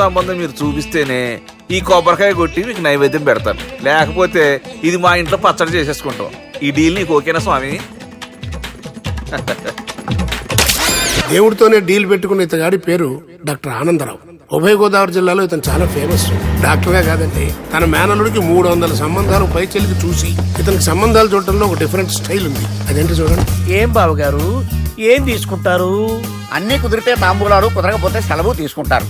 సంబంధం మీరు చూపిస్తేనే ఈ కొబ్బరికాయ కొట్టి మీకు నైవేద్యం పెడతాను, లేకపోతే ఇది మా ఇంట్లో పచ్చడి చేసేసుకుంటాం. ఈ డీల్ నీకు ఓకేనా స్వామి? దేవుడితోనే డీల్ పెట్టుకున్న ఇతగాడి పేరు డాక్టర్ ఆనందరావు. ఉభయ గోదావరి జిల్లాలో ఇతను చాలా ఫేమస్. డాక్టర్గా కాదండి, తన మేనలుడికి 300 సంబంధాలు పై చెల్లికి చూసి ఇతనికి సంబంధాలు చూడటంలో ఒక డిఫరెంట్ స్టైల్ ఉంది. అదేంటి చూడండి. ఏం బావగారు, ఏం తీసుకుంటారు? అన్ని కుదిరితే తాంబూలాలు, కుదరకపోతే సెలవు తీసుకుంటారు.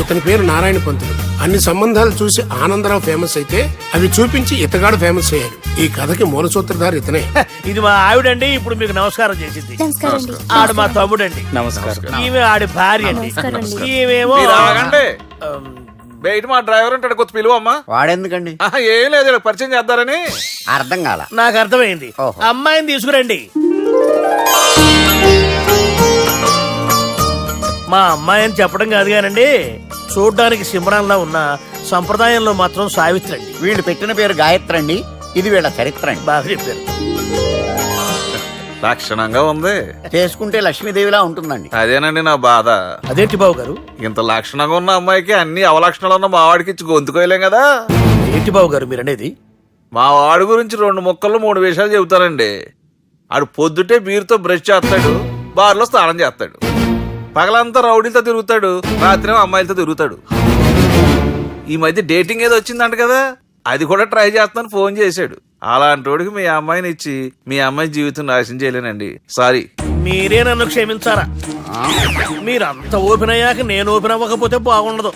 ఇతని పేరు నారాయణ పంతులు. అన్ని సంబంధాలు చూసి ఆనందరావు ఫేమస్ అయితే అవి చూపించి ఇతగాడు ఫేమస్ అయ్యాడు. ఈ కథకి మూల సూత్రధారి ఇతనే. ఇది మా ఆవిడండి, ఇప్పుడు మీకు నమస్కారం చేసింది. ఆడు మా తమ్ముడండి. నమస్కారం. ఈమె ఆడి భార్య అండి. ఈమెమో మీరు ఆగండి. బయట మా డ్రైవర్ ఉంటాడు, కొత్త పిలువమ్మా. వాడెందుకండి? ఏం లేదు, పరిచయం చేద్దారని. అర్థం కాల. నాకు అర్థమైంది. ఓహో. అమ్మాయిని తీసుకురండి. మా అమ్మాయి అని చెప్పడం కాదు కానండి, చూడ్డానికి సింహరాన్లా ఉన్న సంప్రదాయంలో మాత్రం సావిత్రి అండి. వీళ్ళు పెట్టిన పేరు గాయత్రి అండి. ఇది వీళ్ళ చరిత్ర అండి. బాగా చెప్పారు. లక్షణంగా ఉంది. చేసుకుంటే లక్ష్మీదేవిలా ఉంటుందండి. అదేనండి నా బాధ. అదేంటి బాబు గారు? ఇంత లక్షణంగా ఉన్న అమ్మాయికి అన్ని అవలక్షణాలు ఉన్న మా వాడికి ఇచ్చి గొంతుకోయలేం కదా. ఏంటి బాబు గారు మీరు అనేది? మా వాడి గురించి 2 ముక్కల్లో 3 విషయాలు చెబుతానండి. ఆడు పొద్దుటే బీరుతో బ్రష్ చేస్తాడు, బార్లో స్నానం చేస్తాడు, పగలంతా రౌడీలతో తిరుగుతాడు, రాత్రి అమ్మాయిలతో తిరుగుతాడు. ఈ మధ్య డేటింగ్ ఏదో వచ్చిందంట కదా, అది కూడా ట్రై చేస్తాను ఫోన్ చేశాడు. అలాంటోడికి మీ అమ్మాయిని ఇచ్చి మీ అమ్మాయి జీవితం నాశనం చేయలేనండి. సారీ. మీరే నన్ను క్షమించారా? మీరంత ఓపెన్ అయ్యాక నేను ఓపెన్ అవ్వకపోతే బాగుండదు.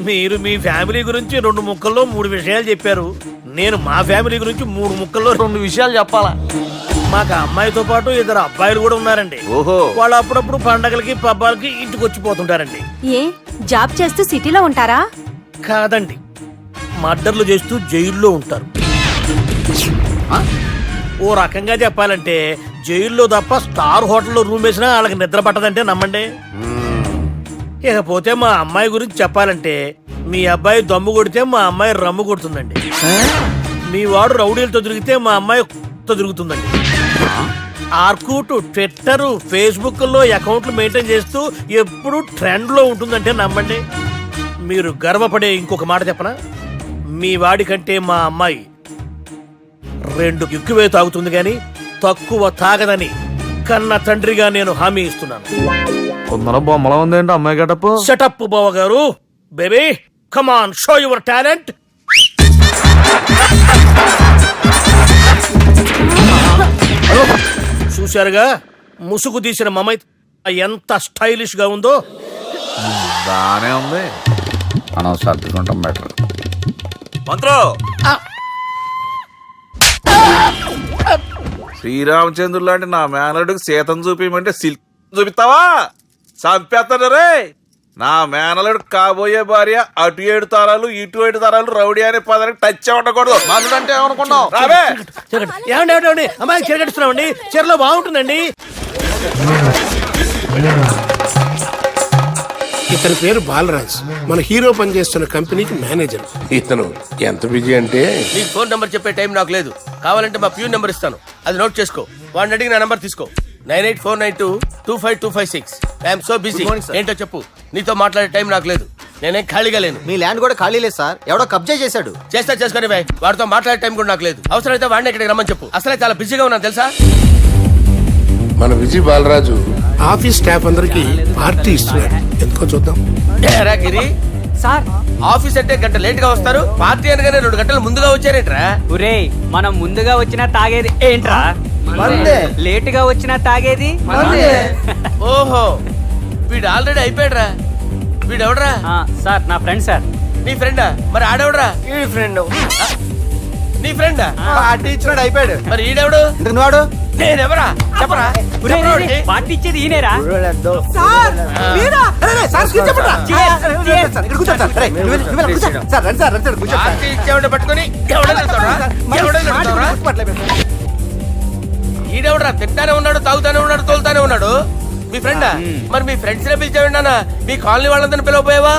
మీరు మీ ఫ్యామిలీ గురించి 2 ముక్కల్లో 3 విషయాలు చెప్పారు. నేను మా ఫ్యామిలీ గురించి 3 ముక్కల్లో 2 విషయాలు చెప్పాలా? మాకు అమ్మాయితో పాటు 2 అబ్బాయిలు కూడా ఉన్నారండి. ఓహో. వాళ్ళు అప్పుడప్పుడు పండగలకి పబ్బాలకి ఇంటికి వచ్చిపోతుంటారండి. ఏ జాబ్ చేస్తూ సిటీలో ఉంటారా? కాదండి, మర్డర్లు చేస్తూ జైల్లో ఉంటారు. ఓ రకంగా చెప్పాలంటే జైల్లో తప్ప స్టార్ హోటల్లో రూమ్ వేసినా వాళ్ళకి నిద్ర పట్టదంటే నమ్మండి. ఇకపోతే మా అమ్మాయి గురించి చెప్పాలంటే మీ అబ్బాయి దమ్ము కొడితే మా అమ్మాయి రమ్ము కొడుతుందండి. మీ వాడు రౌడీలతో తిరిగితే మా అమ్మాయి తిరుగుతుందండి. ఆర్కుట్, ట్విట్టర్, ఫేస్బుక్ లో అకౌంట్లు మెయింటైన్ చేస్తూ ఎప్పుడు ట్రెండ్ లో ఉంటుందంటే నమ్మండి. మీరు గర్వపడే ఇంకొక మాట చెప్పనా? మీ వాడి కంటే మా అమ్మాయి 2 ఎక్కువే తాగుతుంది గాని తక్కువ తాగదని కన్న తండ్రిగా నేను హామీ ఇస్తున్నాను. కొందరు బొమ్మలా ఉందేంటి అమ్మాయి గడప? సెటప్ బావ గారు. Baby come on, show your talent. చూశారుగా ముసుగు తీసిన మమై ఎంత స్టైలిష్ గా ఉందో. బానే ఉంది. మనం సర్దుకుంటాం బెటర్. మంత్రో, శ్రీరామచంద్రుడు లాంటి నా మేనలుడికి సీతను చూపించమంటే సిల్క్ చూపిస్తావా? చంపేస్తాడు రే. నా మేనలుడు కాబోయే భార్య అటు 7 తరాలు ఇటు 7 తరాలు రౌడీ అనే పదానికి టచ్ ఉండకూడదు. మనుడు అంటే ఏమనుకున్నావు? రావే. ఏమండి అమ్మాయి చెరగట్టుస్తున్నామండి. చీరలో బాగుంటుందండి. ఇతని పేరు బాలరాజ్. మన హీరో పనిచేస్తున్న కంపెనీకి మేనేజర్. ఇతను ఎంత బిజీ అంటే నీకు ఫోన్ నంబర్ చెప్పే టైం నాకు లేదు. కావాలంటే మా ప్యూన్ నెంబర్ ఇస్తాను, అది నోట్ చేసుకో. వాడిని అడిగి నా నంబర్ తీసుకో. 9849225256. I'm so busy. ఏంటో చెప్పు. నీతో మాట్లాడే టైం నాకు లేదు. నేనేం ఖాళీగా లేను. మీ ల్యాండ్ కూడా ఖాళీ లేదు సార్, ఎవడో కబ్జా చేశాడు. చేసుకొని బాయ్. వాడితో మాట్లాడే టైం కూడా నాకు లేదు. అవసరమైతే వాడిని ఇక్కడికి రమ్మని చెప్పు. అసలే చాలా బిజీగా ఉన్నాను తెలుసా. మన విజయ్ బాలరాజు ఆఫీస్ స్టాఫ్ అందరికి పార్టీ ఇస్తున్నాడు. ఎందుకో చూద్దాం. ఏరా గిరి సార్, ఆఫీస్ అంటే గంట లేట్ గా వస్తారు, పార్టీ అనగానే 2 గంటలు ముందుగా వచ్చారేంట్రా? ఒరేయ్, మనం ముందుగా వచ్చినా తాగేది ఏంట్రా? లేటుగా వచ్చినా తాగేది. ఓహో, వీడు ఆల్రెడీ అయిపోయాడురా. వీడెవడరా? సార్ నా ఫ్రెండ్ సార్. నీ ఫ్రెండా? మరి ఆడెవడరా? ఈ ఫ్రెండ్ నీ ఫ్రెండా? పార్టీ ఇచ్చినాడు అయిపోయాడు. మరి ఈడెవడు? ఇంతకు వాడు నేనెవరా? చెప్పరా. పార్టీ ఇచ్చేది ఈయనేరా? పార్టీ ఇచ్చేవాడిని పట్టుకొని ఈడెవడరా? తింటానే ఉన్నాడు, తాగుతానే ఉన్నాడు, తోలుతానే ఉన్నాడు. మీ ఫ్రెండా? మరి మీ ఫ్రెండ్స్ నే పిలిచావండి అన్న. మీ కాలనీ వాళ్ళందరినీ పిలవపోయావా?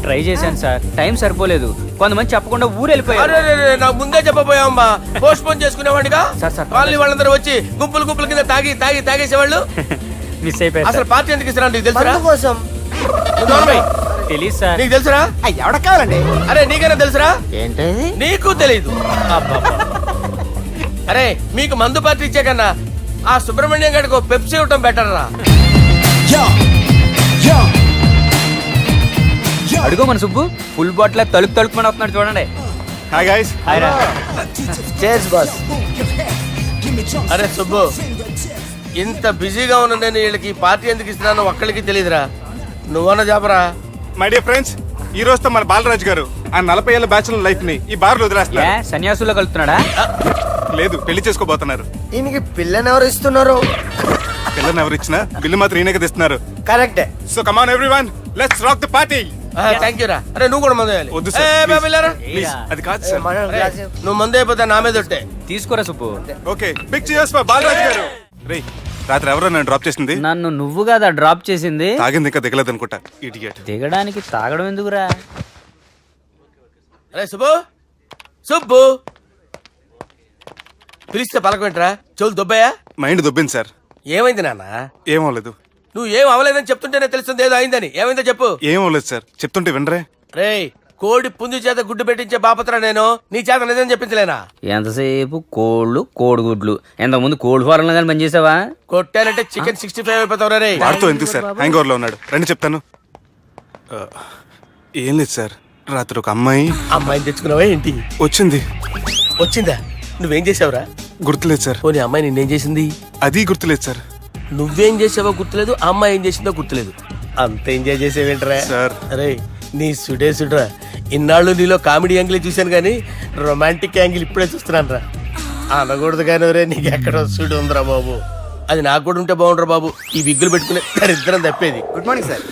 ట్రై చేశాను సార్, టైం సరిపోలేదు. కొంతమంది చెప్పకుండా ఊరు వెళ్ళిపోయారు. నాకు ముందే చెప్పబోయావమ్మా. పోస్ట్ పోన్ చేసుకునేవాడిగా. సార్. కాలనీ వాళ్ళందరూ వచ్చి గుంపుల కింద తాగేసేవాళ్ళు. మిస్ అయిపోయారు. అసలు పార్టీ ఎందుకు ఇస్తున్నా నీకు తెలుసా? తెలీదు సార్. నీకు తెలుసురా? ఎవడ కావాలండి? అరే నీకైనా తెలుసురా? ఏంటి నీకు తెలీదు. అబ్బబ్బా. అరే మీకు మందు పార్టీ ఇచ్చే కన్నా ఆ సుబ్రహ్మణ్యం గారికి పెప్సీ ఇవ్వటం బెటర్ రా. అడుగో మన సుబ్బు ఫుల్ బాటిల్ తలుపుమని వస్తున్నాడు చూడండి. Hi guys. చేస్ బాస్. అరే సుబ్బు, ఇంత బిజీగా ఉన్న నేను వీళ్ళకి ఈ పార్టీ ఎందుకు ఇస్తున్నాను ఒక్కడికి తెలియదురా. నువ్వన్న చెప్పరా. మై డియర్ ఫ్రెండ్స్, ఈ రోజుతో మన బాలరాజు గారు ఆ 40 ఏళ్ల బ్యాచులర్ లైఫ్ ని ఈ బార్ లో ఏ వదిలేస్తున్నారు. సన్యాసుల్లో కలుపుతున్నాడా? లేదు, పెళ్లి చేసుకోబోతున్నారు. ఈయనకి పిల్లని ఎవరు ఇస్తున్నారు? పిల్లని ఎవరు ఇచ్చినా బిల్లు మాత్రం ఈయనకి తెస్తున్నారు. కరెక్టే. So come on everyone, let's rock the party. Thank you రా. అరే నువ్వు కూడా మందు వేయాలి. వద్దు సార్, ఏ, బాబు, వెళ్ళారా? ప్లీజ్. అది కాదు సార్. నువ్వు మందు అయిపోతే నా మీద ఒట్టే. తీసుకోరా Subbu. Okay, big cheers for Balaraju garu. రేయ్, రాత్రి ఎవరో నన్ను డ్రాప్ చేసింది? నన్ను నువ్వు కదా డ్రాప్ చేసింది. తాగింది ఇంకా దిగలేదు అనుకుంటా. ఇడియట్. దిగడానికి తాగడం ఎందుకురా? అరే సుబ్బు, సుబ్బు పిలిస్తే పలకమేంట్రా? చెవులు దొబ్బయా? Mind దొబ్బింది sir. ఏమైంది నాన్న? ఏమవలేదు. నువ్వు ఏం అవలేదని చెప్తుంటేనే తెలుస్తుంది ఏదో అయిందని. ఏమైందో చెప్పు. ఏమవలేదు సార్, చెప్తుంటే వినరే. రేయ్, కోడి పుంజు చేత గుడ్డు పెట్టించే బాపత్ర నేను. నీ చేత నిజం చెప్పించలేనా? ఎంతసేపు కోళ్ళు కోడిగుడ్లు. ఎంతకుముందు కోడి ఫారంలో కానీ పనిచేసావా? కొట్టానంటే చికెన్ 65 అయిపోతావు రే. వాడితో ఎందుకు సార్, హ్యాంగ్ ఓవర్ లో ఉన్నాడు. రండి చెప్తాను. ఏం లేదు సార్, రాత్రి ఒక అమ్మాయి అమ్మాయిని తెచ్చుకున్నావా ఏంటి? వచ్చింది. వచ్చిందా? నువ్వేం చేసావురా? గుర్తులేదు సార్. పోనీ అమ్మాయి నిన్నేం చేసింది? అది గుర్తులేదు సార్. నువ్వేం చేసావో గుర్తులేదు, ఆ అమ్మాయి ఏం చేసిందో గుర్తులేదు. అంత ఎంజాయ్ చేసేవేంట్రా సార్. అరే నీ సుడే సుడ్రా. ఇన్నాళ్ళు నీలో కామెడీ యాంగిల్ చూశాను కానీ రొమాంటిక్ యాంగిల్ ఇప్పుడే చూస్తున్నాను రా. అనకూడదు కానీ రే, నీకు ఎక్కడ సుడు ఉందిరా బాబు. అది నాకు కూడా ఉంటే బాగుండ్రా బాబు. ఈ విగ్గులు పెట్టుకునే దరిద్రం తప్పేది. Good morning sir.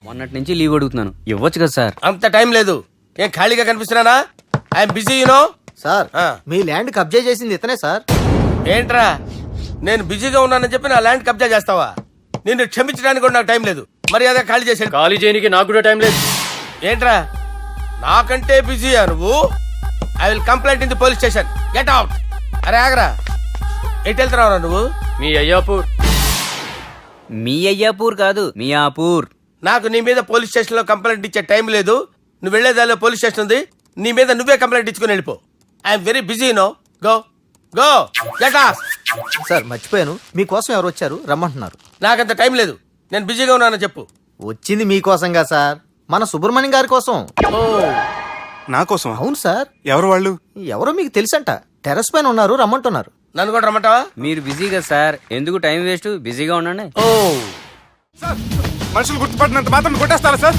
మొన్నటి నుంచి లీవ్ అడుగుతున్నాను, ఇవ్వచ్చు కదా సార్? అంత టైం లేదు. ఏం ఖాళీగా కనిపిస్తున్నానా? I'm busy you know. సార్, మీ ల్యాండ్ కబ్జా చేసింది ఇతనే సార్. ఏంట్రా, నేను బిజీగా ఉన్నానని చెప్పి నా ల్యాండ్ కబ్జా చేస్తావా? నిన్ను క్షమించడానికి కూడా నాకు టైం లేదు. మర్యాద ఖాళీ చేసాడు. ఖాళీ చేయడానికి నాకు కూడా టైం లేదు. ఏంట్రా, నాకంటే బిజీయా నువ్వు? I will complaint in the police station. Get out. అరే ఆగరా, ఎటు వెళ్తున్నావురా నువ్వు? మీ అయ్యాపూర్. మీ అయ్యాపూర్ కాదు, మియాపూర్. నాకు నీ మీద పోలీస్ స్టేషన్ లో కంప్లైంట్ ఇచ్చే టైం లేదు. నువ్వు వెళ్లేదాలో పోలీస్ స్టేషన్ ఉంది. నీ మీద నువ్వే కంప్లైంట్ ఇచ్చుకుని వెళ్ళిపో. I'm very busy no. Go go get out. Sir మర్చిపోయాను, మీకోసం ఎవరు వచ్చారు రమ్మంటున్నారు. నాకంత టైం లేదు, నేను బిజీగా ఉన్నానని చెప్పు. వచ్చింది మీకోసంగా సార్, మన సుబ్రహ్మణ్యం గారి కోసం. ఓ, నా కోసం? అవును సార్. ఎవరు వాళ్ళు? ఎవరో మీకు తెలుసంట, టెర్రస్ పైన ఉన్నారు, రమ్మంటున్నారు. నన్ను కూడా రమ్మంటావా? మీరు బిజీ కదా సార్, ఎందుకు టైం వేస్ట్, బిజీగా ఉండండి. ఓ, సార్, మనుషులు గుర్తుపట్టినంత మాత్రం కొట్టేస్తారా సార్?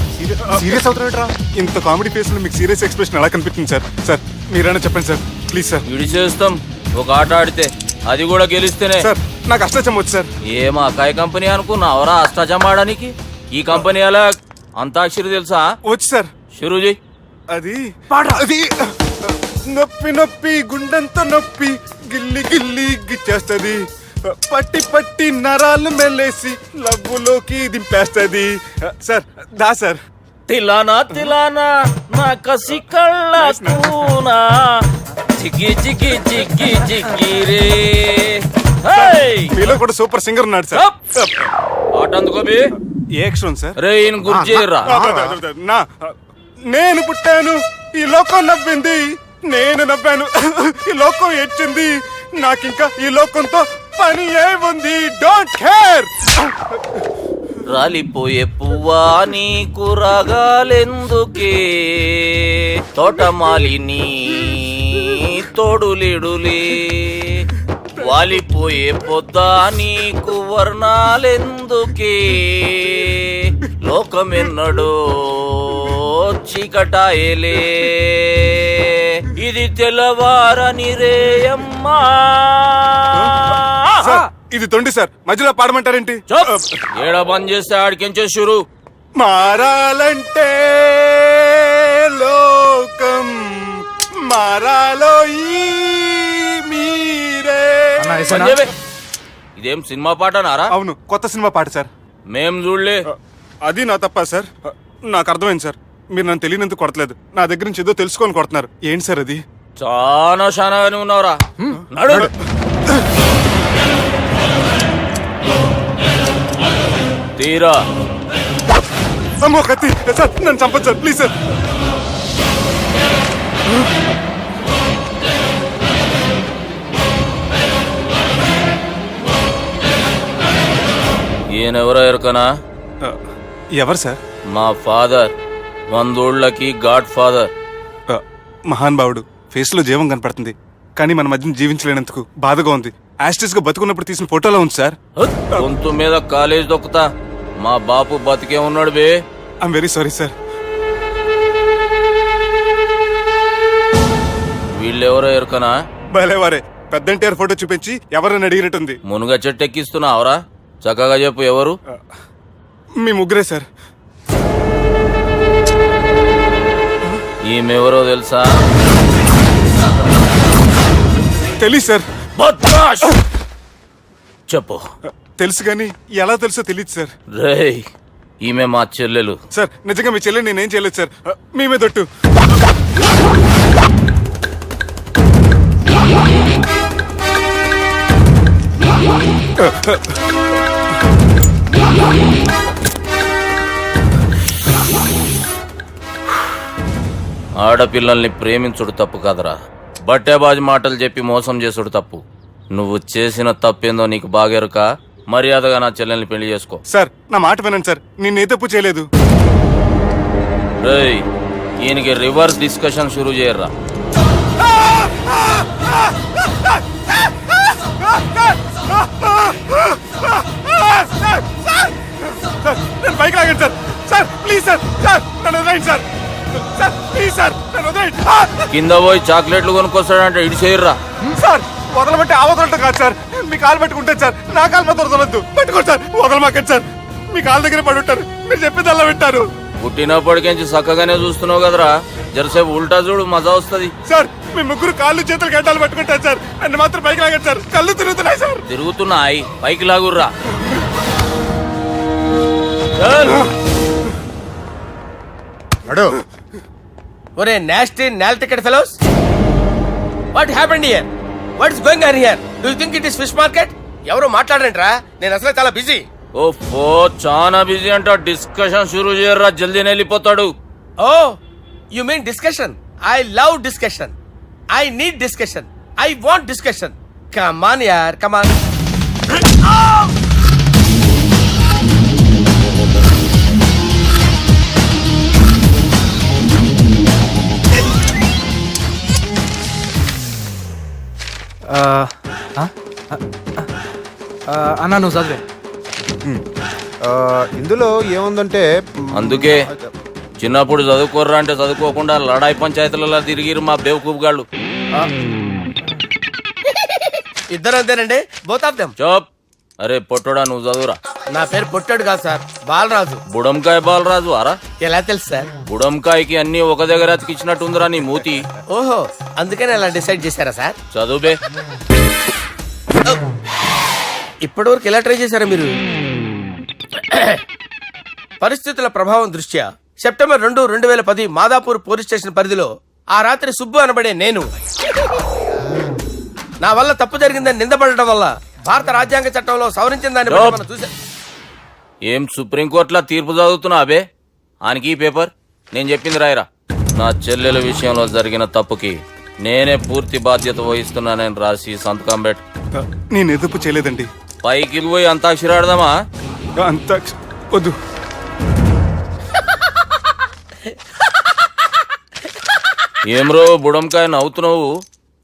సీరియస్ అవుతున్నారా? ఇంత కామెడీ ఫేస్ లో మీకు సీరియస్ ఎక్స్ప్రెషన్ ఎలా కనిపిస్తుంది సార్? సార్ మీరైనా చెప్పండి సార్, ప్లీజ్ సార్. విడిచేస్తాం ఒక ఆట ఆడితే, అది కూడా గెలిస్తేనే. సార్ నాకు అష్టచం వచ్చు సార్. ఏం అకాయ కంపెనీ అనుకున్నావరా అష్టాచం ఆడడానికి? ఈ కంపెనీ అలా అంతాక్షరి తెలుసా? వచ్చు సార్. షురూ చెయ్. అది అది నొప్పి నొప్పి గుండెంత నొప్పి గిల్లి గిల్లి గిచ్చేస్తది, పట్టి పట్టి నరాలు మెల్లేసి లవ్వులోకి దింపేస్తది. సార్ దా సార్. తిలానా తిలానా నా కసి కళ్ళ కూనా చిక్కి చిక్కి చిక్కి చిక్కి రే. మీలో కూడా సూపర్ సింగర్ ఉన్నాడు సార్. ఆట అందుకోబి ఏ అక్షరం సార్? రే ఈయన గుర్తు చేయరా. నా నేను పుట్టాను, ఈ లోకం నవ్వింది, నేను నవ్వాను, ఈ లోకం ఏడ్చింది, నాకింకా ఈ లోకంతో పని ఏముంది? Don't care. రాలిపోయే పువ్వా నీకు రాగాలెందుకే, తోటమాలిని తోడులిడులే, వాలిపోయే పొద్దా నీకు వర్ణాలెందుకే, లోకమెన్నడో చీకటాయలే, ఇది తెల్లవారని రేయమ్మా. ఇది తొండి సార్, మధ్యలో పాడమంటారేంటి? ఏడ బంద్ చేస్తే ఆడికించే షురు. మారాలంటే లోకం మారాలో ఈ మీరే. ఇదేం సినిమా పాటనారా? అవును, కొత్త సినిమా పాట సార్. మేం చూడలే. అది నా తప్ప సార్. నాకు అర్థమైంది సార్, మీరు నన్ను తెలియనందుకు కొడతలేదు, నా దగ్గర నుంచి ఏదో తెలుసుకొని కొడుతున్నారు. ఏంటి సార్ అది? చాలా శానాగానే ఉన్నావురా. నడు. తీరా. అమ్మో కత్తి సార్, నన్ను చంపదు సార్, ప్లీజ్ సార్. ఈయనెవరో ఎరుకనా? ఎవరు సార్? మా ఫాదర్, 100 గాడ్ ఫాదర్. మహాన్ భావుడు. ఫేస్ లో జీవం కనపడుతుంది, కానీ మన మధ్యన జీవించలేనందుకు బాధగా ఉంది. యాస్టిస్ గా బతుకున్నప్పుడు తీసిన ఫోటోలో ఉంది సార్. గొంతు మీద కాలేజ్ దొక్కుతా. మా బాపు బతికే ఉన్నాడు బే. I'm very sorry sir. వీళ్ళెవరో ఎరుకనా? భలేవారే, పెద్ద ఎన్టీఆర్ ఫోటో చూపించి ఎవరని అడిగినట్టుంది. మునుగ చెట్టు ఎక్కిస్తున్నావురా? చక్కగా చెప్పు ఎవరు? మీ ముగ్గురే సార్. ఈమెవరో తెలుసా? తెలీదు సార్. బద్మాష్! చెప్పు. తెలుసు కానీ ఎలా తెలుసో తెలియదు సార్. రేయ్, ఈమె మా చెల్లెలు. సార్ నిజంగా మీ చెల్లెని నేనేం చేయలేదు సార్. మీ మీద ఒట్టు. ఆడపిల్లల్ని ప్రేమించుడు తప్పు కాదరా, బట్టేబాజు మాటలు చెప్పి మోసం చేసుడు తప్పు. నువ్వు చేసిన తప్పేందో నీకు బాగెరుక. మర్యాదగా నా చెల్లెల్ని పెళ్లి చేసుకో. సార్ నా మాట వినండి సార్, నేనే తప్పు చేయలేదు. రేయ్, ఈయనకి రివర్స్ డిస్కషన్ షురూ చేయర్రా. నేను బైక్ లాగండి sir. Sir please sir, sir నన్ను వదిలేయండి సార్. సార్ ప్లీజ్ సార్, నన్ను వదిలేయండి. కింద పోయి చాక్లెట్లు కొనుక్కొస్తాడంటే ఇటు చేయర్రా. సార్ వదలబట్టి ఆ వదలటం కాదు సార్, మీ కాలు పట్టుకుంటాను సార్. నా కాలు మాత్రం వదలొద్దు. పట్టుకోండి సార్, వదలమాకండి సార్. మీ కాలు దగ్గర పడి ఉంటారు, మీరు చెప్పింది అలా వింటారు. పుట్టినప్పటికేంచి చక్కగానే చూస్తున్నావు కదరా, జరసేపు ఉల్టా చూడు, మజా వస్తుంది. సార్ మీ ముగ్గురు కాళ్ళు చేతులు గడ్డాలు పట్టుకుంటారు సార్. నన్ను మాత్రం పైకి లాగండి సార్, కళ్ళు తిరుగుతున్నాయి సార్. తిరుగుతున్నాయి, పైకి లాగుర్రా. ఒరే నాస్టీ నాల్ ticket fellows, what happened here? What is going on here? Do you think it is fish market? ఎవరు మాట్లాడరంట్రా, నేను అసలే చాలా బిజీ. ఓ చాలా బిజీ అంట. డిస్కషన్ షురూ చేయర్రా, జల్దీ వెళ్ళిపోతాడు. Oh you mean discussion? I love discussion. I need discussion. I want discussion. Come on యార్, కమ్ ఆన్. అన్నా నువ్వు చదివే. ఇందులో ఏముందంటే అందుకే చిన్నప్పుడు చదువుకోర్రా అంటే చదువుకోకుండా లడాయి పంచాయతీలలో తిరిగిరు మా బేవకూపు గాళ్ళు. ఇద్దరు అంతేనండి, బోత్ ఆఫ్ దెమ్. చోప్. అరే పొట్టోడా, నువ్వు చదువురా. నా పేరు పొట్టాడు కాదు సార్, బాలరాజు. బుడంకాయ బాలరాజు అరా? ఎలా తెలుసు సార్? బుడంకాయకి అన్ని ఒక దగ్గర అతికిచ్చినట్టుందిరా నీ మూతి. ఓహో, అందుకని అలా డిసైడ్ చేశారా సార్? చదువుబే. ఇప్పటి వరకు ఎలా ట్రై చేశారా మీరు? పరిస్థితుల ప్రభావం దృష్ట్యా సెప్టెంబర్ 2, 2010 మాదాపూర్ పోలీస్ స్టేషన్ పరిధిలో ఆ రాత్రి సుబ్బు అనబడే నేను నా వల్ల తప్పు జరిగిందని నిందపడటం వల్ల భారత రాజ్యాంగ చట్టంలో సవరించిన దాన్ని బట్టి మనం చూసా. ఏం సుప్రీంకోర్టులో తీర్పు చదువుతున్నా అబే? ఆనికి ఈ పేపర్ నేను చెప్పింది రాయరా. నా చెల్లెల విషయంలో జరిగిన తప్పుకి నేనే పూర్తి బాధ్యత వహిస్తున్నానని రాసి సంతకం పెట్టు. నేను ఎదుపు చేయలేదండి. పైకి పోయి అంతాక్షరి ఆడదామా? అంత వద్దు. ఏమ్రో బుడంకాయ నవ్వుతున్నావు?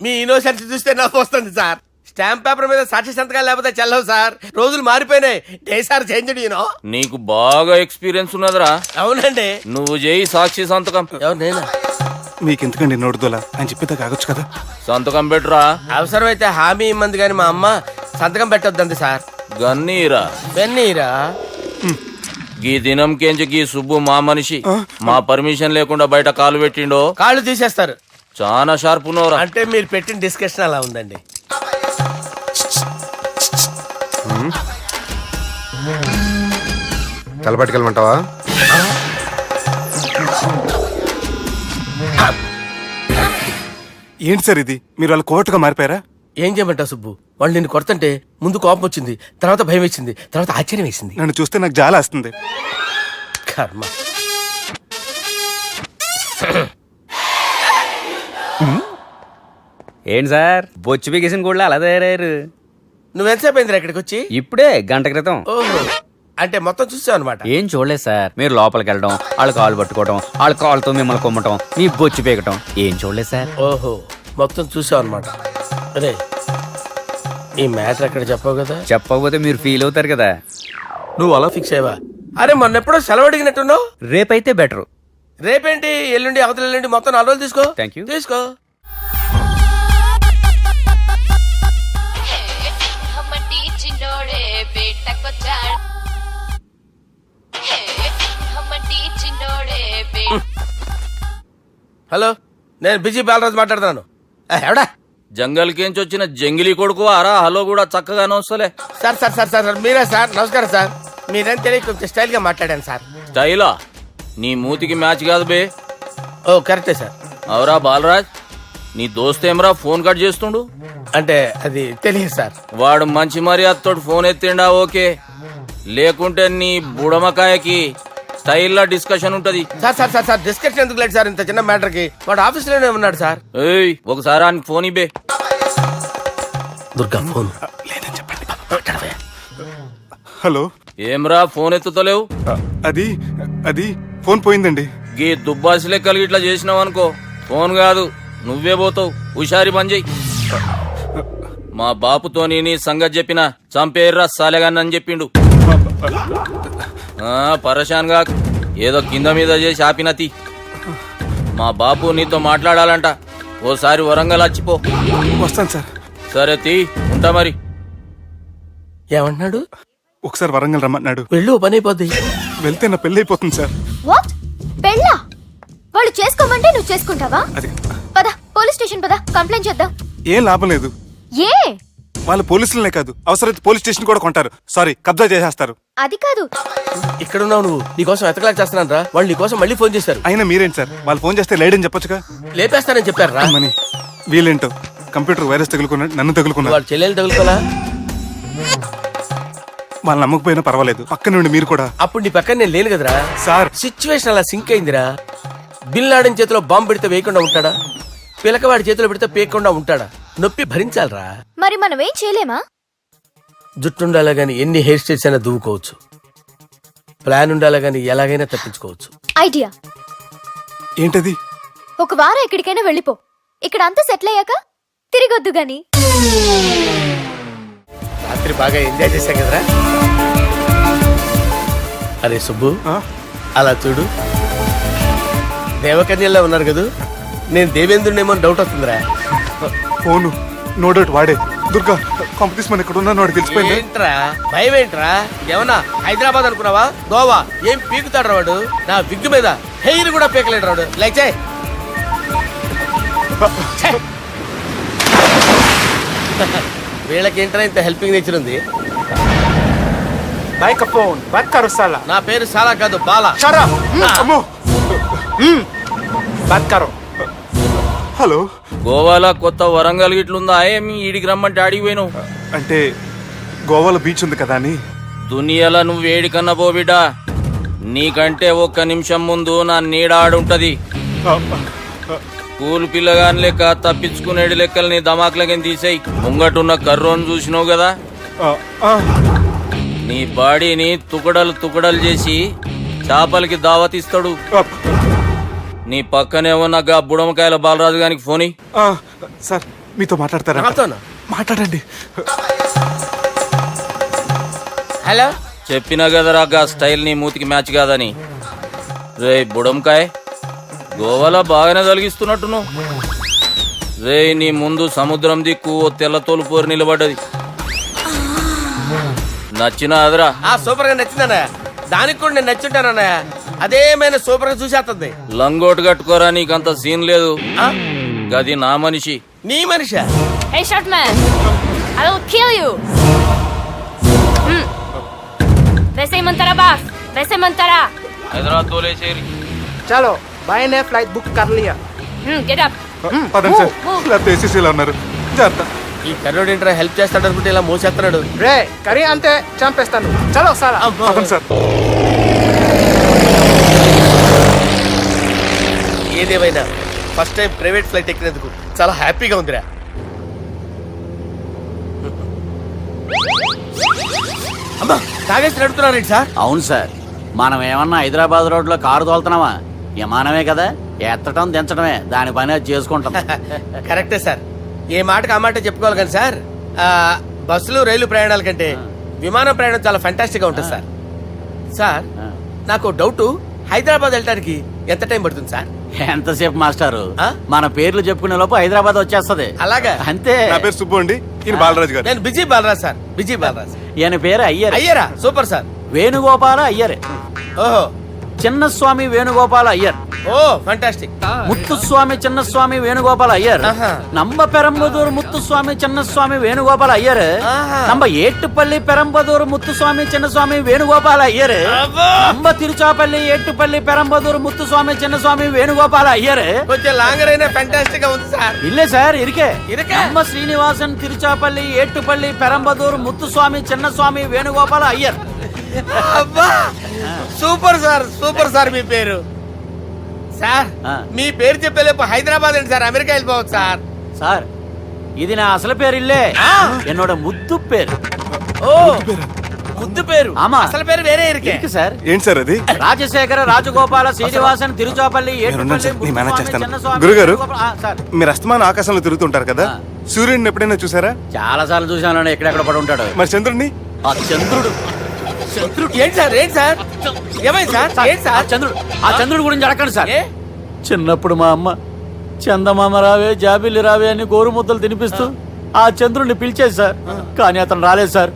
మీ ఇన్నోసెన్స్ చూస్తే నాకు వస్తుంది సార్. స్టాంప్ పేపర్ మీద సాక్షి సంతకాలు లేకపోతే చెల్లవు సార్. రోజులు మారిపోయినాయి. Day sir change you know. నీకు బాగా ఎక్స్పీరియన్స్ ఉన్నదిరా. అవునండి. నువ్వు చేయి సాక్షి సంతకం. ఎవరు నేనా? మీకెందుకండి నోడుదోలా అని చెప్పేదా కాగొచ్చు కదా. సంతకం పెట్టురా. అవసరమైతే హామీ ఇమ్మంది కానీ మా అమ్మ సంతకం పెట్టొద్దండి సార్. గన్నీరా బెన్నీరా. గీ దినంకేంచి గీ సుబ్బు మా మనిషి. మా పర్మిషన్ లేకుండా బయట కాలు పెట్టిండో కాళ్ళు తీసేస్తారు. చాలా షార్ప్ ఉన్నవరా. అంటే మీరు పెట్టిన డిస్కషన్ అలా ఉందండి. తలపట్టుకెళ్ళమంటావా? ఏంటి సార్ ఇది, మీరు వాళ్ళ కోర్టుగా మారిపోయారా? ఏం చేయమంటావు సుబ్బు? వాళ్ళు నిన్ను కొడుతుంటే ముందు కోపం వచ్చింది, తర్వాత భయం వేసింది, తర్వాత ఆశ్చర్యం వేసింది. నన్ను చూస్తే నాకు జాలి వస్తుంది. కర్మ. ఏంటి సార్ బొచ్చు బిగేసిన కూడా అలా తయారయ్యారు? నువ్వెంతసేపు అయిందిరా ఇక్కడికి వచ్చి? ఇప్పుడే గంట క్రితం. ఓహో, అంటే మొత్తం చూసావు అనమాట. ఏం చూడలేదు సార్. మీరు లోపలికి వెళ్ళడం, వాళ్ళ కాళ్ళు పట్టుకోవడం, వాళ్ళ కాళ్ళతో మిమ్మల్ని కొమ్మటం, మీ బొచ్చు పీకటం ఏం చూడలేదు సార్. ఓహో, మొత్తం చూసావు అనమాట. అరే, ఈ మ్యాటర్ అక్కడ చెప్పావు కదా. చెప్పకపోతే మీరు ఫీల్ అవుతారు కదా. నువ్వు అలా ఫిక్స్ అయ్యవా? అరే, మొన్నెప్పుడో సెలవు అడిగినట్టున్నావు. రేపైతే బెటర్. రేపేంటి, ఎల్లుండి, అవతల ఎల్లుండి, మొత్తం 4 రోజులు తీసుకో. Thank you. తీసుకో. హలో, నేను బిజీ బాలరాజు మాట్లాడుతున్నాను. ఎవడా? జంగల్కేంచి వచ్చిన జంగిలీ కొడుకు ఆరా హలో కూడా చక్కగానే వస్తలే. సార్ సార్ సార్ సార్ మీరే సార్. నమస్కారం సార్. మీరేం తెలియక కొంచెం స్టైల్ గా మాట్లాడాను సార్. స్టైలా? నీ మూతికి మ్యాచ్ కాదు బే. ఓ కరెక్టే సార్. అవరా బాలరాజ్, నీ దోస్త్ ఏమరా ఫోన్ కట్ చేస్తుండు? అంటే అది తెలియదు సార్. వాడు మంచి మర్యాదతో ఫోన్ ఎత్తిండా ఓకే, లేకుంటే నీ బుడమకాయకి స్టైల్లా డిస్కషన్ ఉంటది. Sir sir sir sir discussion ఎందుకు లేదు సార్? ఇంత చిన్న మ్యాటర్ కి వాడు ఆఫీస్ లోనే ఉన్నాడు సార్. ఏయ్, ఒకసారి ఆయనకి ఫోన్ ఇబ్బే. దుర్గా ఫోన్. హలో, ఏమ్రా ఫోన్ ఎత్తుతలేవు? అది అది ఫోన్ పోయిందండి. గీ దుబ్బాసిలే కలిగి ఇట్లా చేసినావు అనుకో, ఫోన్ కాదు నువ్వే పోతావు. హుషారి పని చెయ్యి. మా బాపుతోని నీ సంగతి చెప్పిన చంపేర్రా సాలెగాన్ని అని చెప్పిండు. పరేషాన్ గా ఏదో కింద మీద చేసి ఆపినతి. మా బాపు నీతో మాట్లాడాలంట. ఓసారి వరంగల్ వచ్చిపో. వస్తాను సార్. సరే తీ, ఉంటా మరి. ఏమన్నాడు? ఒకసారి వరంగల్ రమ్మన్నాడు. వెళ్ళు, పని అయిపోద్ది. వెళ్తే నా పెళ్లి అయిపోతుంది సార్. వాట్? పెళ్ళా? వాళ్ళు చేసుకోమంటే నువ్వు చేసుకుంటావా? అది పద, పోలీస్ స్టేషన్ పద, కంప్లైంట్ చేద్దాం. ఏం లాభం లేదు. ఏ? వాళ్ళు పోలీసులనే కాదు, అవసరమైతే పోలీస్ స్టేషన్ కూడా కొంటారు. సారీ, కబ్జా చేసేస్తారు. అది కాదు. ఇక్కడున్నావు నువ్వు, నీకోసం ఎతకలేక చేస్తున్నాను రా. వాళ్ళు నీకోసం మళ్ళీ ఫోన్ చేశారు. అయినా మీరేంటి సార్, వాళ్ళు ఫోన్ చేస్తే లేడని చెప్పొచ్చుగా. లేపేస్తానని చెప్పారు రా. మని వీళ్ళేంటో కంప్యూటర్ వైరస్ తగులుకున్నాడు, నన్ను తగులుకున్నాడు. వాళ్ళ చెల్లెలు తగులుకోలా? వాళ్ళు నమ్మకపోయినా పర్వాలేదు, పక్క నుండి మీరు కూడా. అప్పుడు నీ పక్కన నేను లేను కదరా సార్. సిచ్యువేషన్ అలా సింక్ అయిందిరా. బిల్ లాడన్ చేతిలో బాంబు పెడితే వేయకుండా ఉంటాడా? పిలకవాడి చేతిలో పెడితే పేయకుండా ఉంటాడా? నొప్పి భరించాలరా. మరి మనం ఏం చేయలేమా? జుట్టుండాలా గాని ఎన్ని హెయిర్ స్టైల్స్ అయినా దువ్వుకోవచ్చు. ప్లాన్ ఉండాలా గాని ఎలాగైనా తప్పించుకోవచ్చు. ఐడియా ఏంటది? ఒక వారం ఎక్కడికైనా వెళ్ళిపో. ఇక్కడ అంతా సెటిల్ అయ్యాక తిరిగొద్దు గాని. రాత్రి బాగా ఎంజాయ్ చేశాం కదరా. అరే సుబ్బు, అలా చూడు, దేవకన్యల్లో ఉన్నారు కదా. నేను దేవేంద్రుడేమో డౌట్ వస్తుందిరా. ఫోను నో డౌట్ వాడే. దుర్గా కాంపిటీస్ మన ఇక్కడ ఉన్నాను, వాడు తెలిసిపోయింది. ఏంట్రా భయం ఏంట్రా? ఏమన్నా హైదరాబాద్ అనుకున్నావా? గోవా ఏం పీకుతాడు రాడు. నా విగ్గు మీద హెయిర్ కూడా పీకలేడు రాడు. లేచే. వీళ్ళకేంట్రా ఇంత హెల్పింగ్ నేచర్ ఉంది. నా పేరు సాలా కాదు, బాలా. హలో, గోవాలో కొత్త వరంగల్ గిట్లుందా? మీ ఈడికి రమ్మంటే ఆడికి పోయినావు అంటే గోవాలో బీచ్ ఉంది కదా అని. దునియాలో నువ్వు వేడికన్నా పో బిడ్డా. నీకంటే ఒక్క నిమిషం ముందు నా నీడ ఆడుంటది. స్కూల్ పిల్లగాని లెక్క తప్పించుకునేడు లెక్కలు నీ దమాకులకి తీసేయి. ముంగటున్న కర్రోని చూసినావు కదా, నీ బాడీని తుకడలు తుకడలు చేసి చేపలకి దావతిస్తాడు. నీ పక్కనే ఉన్న గా బుడమకాయల బాలరాజు గారికి ఫోన్. సార్ మీతో మాట్లాడతారా? మాట్లాడండి. హలో, చెప్పినా కదరా గా స్టైల్ నీ మూతికి మ్యాచ్ కాదని. రే బుడంకాయ్, గోవాలో బాగానే తొలగిస్తున్నట్టు నువ్వు. రే నీ ముందు సముద్రం దిక్కు ఓ తెల్లతోలు పోరు నిలబడ్డది. నచ్చినా అదరా? సూపర్ గా నచ్చిందన్నయ్య. దానికి కూడా నేను నచ్చుంటానన్నయ్య. అదేమైనా సూపర్ గా చూసేస్తుంది. లంగోటు కట్టుకోరా, నీకంత సీన్ లేదు. గది నా మనిషి. నీ మనిషి? Hey short man, I will kill you. वैसे मंतरा बास, वैसे मंतरा. హైదరాబాద్ తోలేసేరి. చలో బాయ్ నే ఫ్లైట్ బుక్ కర్ లియా. Get up. పదండి సార్, లేకపోతే ఏసీసీలో ఉన్నారు. జాగ్రత్త. ఈ కర్రోడు ఏంట్రా హెల్ప్ చేస్తాడు అనుకుంటే ఇలా మోసేస్తున్నాడు. రే కరీ అంతే చంపేస్తాను. చలో సార్. అవును సార్. ఏదేమైనా ఫస్ట్ టైం ప్రైవేట్ ఫ్లైట్ ఎక్కినందుకు చాలా హ్యాపీగా ఉందిరా. అమ్మా తాగేసి నడుపుతున్నారండి సార్. అవును సార్, మనం ఏమన్నా హైదరాబాద్ రోడ్లో కారు తోలుతున్నామా? విమానమే కదా, ఎత్తటం దించడమే దాని పని అది చేసుకుంటాం. కరెక్టే సార్, ఏ మాటకు ఆ మాట చెప్పుకోవాలి కానీ సార్, బస్సులు రైలు ప్రయాణాల కంటే విమానం ప్రయాణం చాలా ఫంటాస్టిక్ గా ఉంటుంది సార్. సార్ నాకు డౌట్, హైదరాబాద్ వెళ్ళడానికి ఎంత టైం పడుతుంది సార్? ఎంతసేపు మాస్టారు, ఆ? మన పేర్లు చెప్పుకునే లోపు హైదరాబాద్ వచ్చేస్తది. అలాగా? అంతే. నా పేరు సుబ్బు అండి, ఈయన బాలరాజు గారు. నేను busy Balaraj sir, busy Balaraj. ఈయన పేరు అయ్యర్. అయ్యరా, సూపర్ సార్. వేణుగోపాల అయ్యర్. ఓహో, చిన్నస్వామి వేణుగోపాల అయ్యర్. Oh fantastic. ముత్తుస్వామి చిన్నస్వామి వేణుగోపాల అయ్యర్. ఆహా. నంబ పెరంబదూరు ముత్తుస్వామి చిన్నస్వామి వేణుగోపాల అయ్యర్. ఆహా. నంబ ఏట్టుపల్లి పెరంబదూరు ముత్తుస్వామి చిన్నస్వామి వేణుగోపాల అయ్యర్. అబ్బో! నంబ తిరుచాపల్లి ఏట్టుపల్లి పెరంబదూరు ముత్తుస్వామి చిన్నస్వామి వేణుగోపాల అయ్యర్. కొంచెం లాంగర్ అయినా ఫంటాస్టిక్ గా ఉంది సార్. ఇల్లే సార్ ఇరికే. ఇరికే? నంబ శ్రీనివాసన్ తిరుచాపల్లి ఏట్టుపల్లి పెరంబదూరు ముత్తుస్వామి చిన్నస్వామి వేణుగోపాల అయ్యర్. అబ్బా సూపర్ సార్, సూపర్ సార్. మీ పేరు సార్, ఆ. మీ పేరు చెప్పేలేపు హైదరాబాద్ అండి సార్, అమెరికా వెళ్ళిపోవచ్చు సార్. సార్ ఇది నా అసలు పేరు ఇల్లే, என்னோட ముద్దు పేరు. ఓ ముద్దు పేరు. ఆమా. అసలు పేరు వేరే ఇరికే. ఇరికి సార్. ఏంటి సార్ అది? రాజశేఖర రాజగోపాల శ్రీనివాసన్ తిరుచాపల్లి మీరున్నాను సార్, నేను మేనేజ్ చేస్తాను. చిన్నస్వామి గురుగారు, వేణుగోపాల- ఆ, సార్ మీరు అస్తమాన ఆకాశంలో తిరుగుతుంటారు కదా, ఆ. సూర్యుడిని ఎప్పుడైనా చూసారా? చాలా సార్లు చూశాను, ఎక్కడెక్కడ పడి ఉంటాడు. మరి చంద్రుడిని? ఆ చంద్రుడు. ఏంటి సార్, ఏంటి సార్, ఏమైంది సార్, ఏంటి ఆ సార్? చంద్రుడు, ఆ చంద్రుడు గురించి అడగండి సార్. ఏ? చిన్నప్పుడు మా అమ్మ చందమామ రావే జాబిల్లి రావే అని గోరుముద్దలు తినిపిస్తూ ఆ చంద్రుడిని పిలిచేది సార్, కానీ అతను రాలేదు సార్.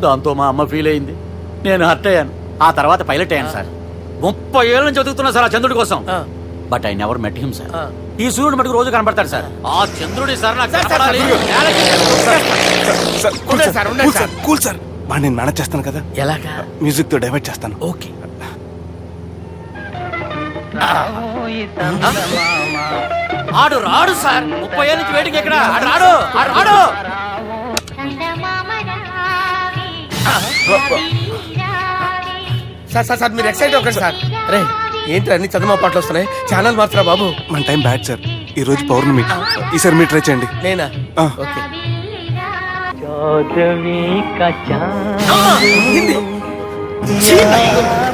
దాంతో మా అమ్మ ఫీల్ అయింది, నేను హర్ట్ అయ్యాను. ఆ తర్వాత పైలట్ అయ్యాను సార్. 30 ఏళ్ళ నుంచి చదువుతున్నా సార్ ఆ చంద్రుడి కోసం. But I never met him sir. ఈ సూర్యుడు మటుకు రోజు కనబడతాడు సార్. ఆ చంద్రుడి సార్ నాకు కనపడాలి. సార్, కూల్ ఉండండి సార్, సార్, ఉండండి కూల్ సార్, కూల్ సార్. బాగా నేను మేనేజ్ చేస్తాను కదా, ఎలాగా? మ్యూజిక్ తో డైవర్ట్ చేస్తాను. ఓకే. ఆడు రాడు సార్, 30 ఏళ్ళ నుంచి వెయిటింగ్ ఎక్కడ. ఆడు రాడు, ఆడు రాడు. సార్ సార్ సార్ మీరు ఎక్సైట్ అవ్వకండి సార్. రే ఏంటి అన్ని చదువు పాటలు వస్తున్నాయి, ఛానల్ మార్చరా బాబు. మన టైం బ్యాడ్ సార్, ఈ రోజు పౌర్ణమి. ఈసారి మీరు ట్రై చేయండి. నేనా? ఆ. ఓకే.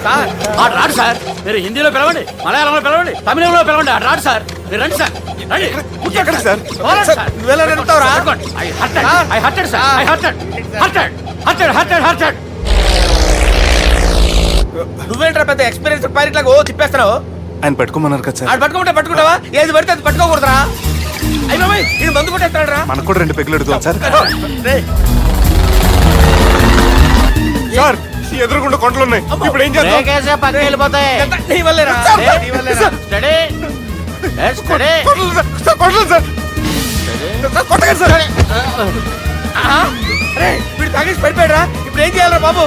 సార్ ఆడు రాడు సార్. మీరు హిందీలో పిలవండి, మలయాళంలో పిలవండి, తమిళంలో పిలవండి. ఆడు రాడు సార్. మీరు రండి సార్, రండి. ఎక్కడికి సార్? పోరాడు సార్. నువ్వెలా నడుపుతావురా? పట్టుకోండి. I hurted, sir. I hurted. నువ్వేంట్రా పెద్ద ఎక్స్పీరియన్స్ పైలట్ లాగా ఓ తిప్పేస్తున్నావు? ఆయన పెట్టుకోమన్నారు కదా సార్. ఆడు పట్టుకుంటే పట్టుకుంటావా? ఏది పడితే అది పట్టుకోకూడదురా? అయ్యి బాబాయ్ ఇది మందు కొట్టేస్తాడు రా. మనకు కూడా 2 పెగ్గులు ఎడుతాం సార్. రేయ్, సార్ ఎదురుగుండా కొండలు ఉన్నాయి, ఇప్పుడు ఏం చేద్దాం? బ్రేకేసే పక్కకి వెళ్ళిపోతాయి. ఇదంతా నీ వల్లేరా? నీ వల్లేరా? Steady. Yes, steady. Kondalu sir, sir, Kondalu sir. Sir, కొట్టకండి సార్. ఆహా. రేయ్, వీడు తాగేసి పడిపోయాడు రా. ఇప్పుడు ఏం చేయాలరా బాబు?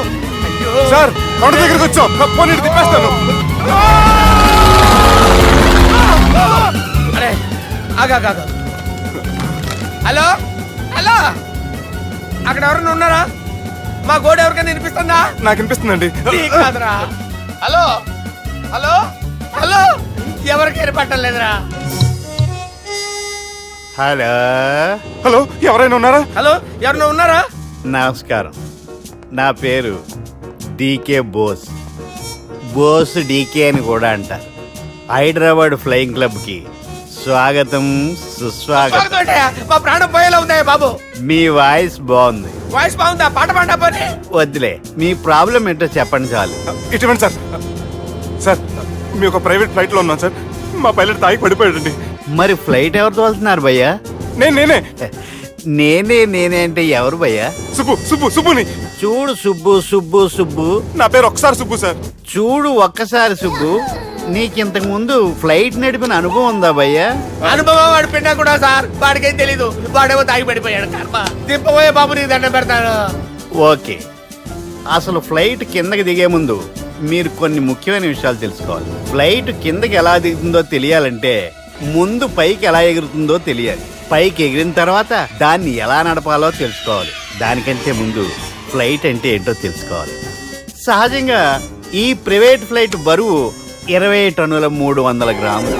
అయ్యో. సార్ కొండ దగ్గరికి వచ్చాం, పోనీ ఇటు తిప్పేస్తాను. అరే ఆగా. హలో హలో, అక్కడ ఎవరైనా ఉన్నారా? మా గోడ ఎవరికైనా వినిపిస్తుందా? నాకు అనిపిస్తుందండి. నీకు కాదురా. హలో హలో హలో, ఎవరికైనా పట్టలేదురా. హలో, హలో, ఎవరైనా ఉన్నారా? హలో ఎవరైనా ఉన్నారా? నమస్కారం. నా పేరు డీకే బోస్. బోస్ డీకే అని కూడా అంటారు. హైదరాబాద్ ఫ్లయింగ్ క్లబ్ కి స్వాగతం, సుస్వాగతం. స్వాగతం. మా ప్రాణం పోయేలా ఉందా బాబు? మీ వాయిస్ బాగుంది. వాయిస్ బాగుందా? పాట పాడా పోనీ. వద్దులే, మీ ప్రాబ్లం ఏంటో చెప్పండి చాలు. ఇటువంటి సార్, సార్ మీ ఒక ప్రైవేట్ ఫ్లైట్ లో ఉన్నాం సార్, మా పైలట్ తాగి పడిపోయాడండి. మరి ఫ్లైట్ ఎవరు తోలుతున్నారు భయ్యా? నేనే నేనే అంటే ఎవరు భయ్యా? సుబ్బుని. చూడు సుబ్బు, నా పేరు ఒకసారి సుబ్బు సార్. చూడు ఒక్కసారి సుబ్బు, నీకింతకు ముందు ఫ్లైట్ నడిపిన అనుభవం ఉందా భయ్యా? అనుభవం వాడు పిన్నా కూడా సార్, వాడికేం తెలీదు. వాడేమో తాగి పడిపోయాడు. కర్మ. దింపబోయే బాబు నీకు దండం పెడతాను. ఓకే, అసలు ఫ్లైట్ కిందకి దిగే ముందు మీరు కొన్ని ముఖ్యమైన విషయాలు తెలుసుకోవాలి. ఫ్లైట్ కిందకి ఎలా దిగుతుందో తెలియాలంటే ముందు పైకి ఎలా ఎగురుతుందో తెలియాలి. పైకి ఎగిరిన తర్వాత దాన్ని ఎలా నడపాలో తెలుసుకోవాలి. దానికంటే ముందు ఫ్లైట్ అంటే ఏంటో తెలుసుకోవాలి. సహజంగా ఈ ప్రైవేట్ ఫ్లైట్ బరువు 20 టన్నుల 300 గ్రాములు.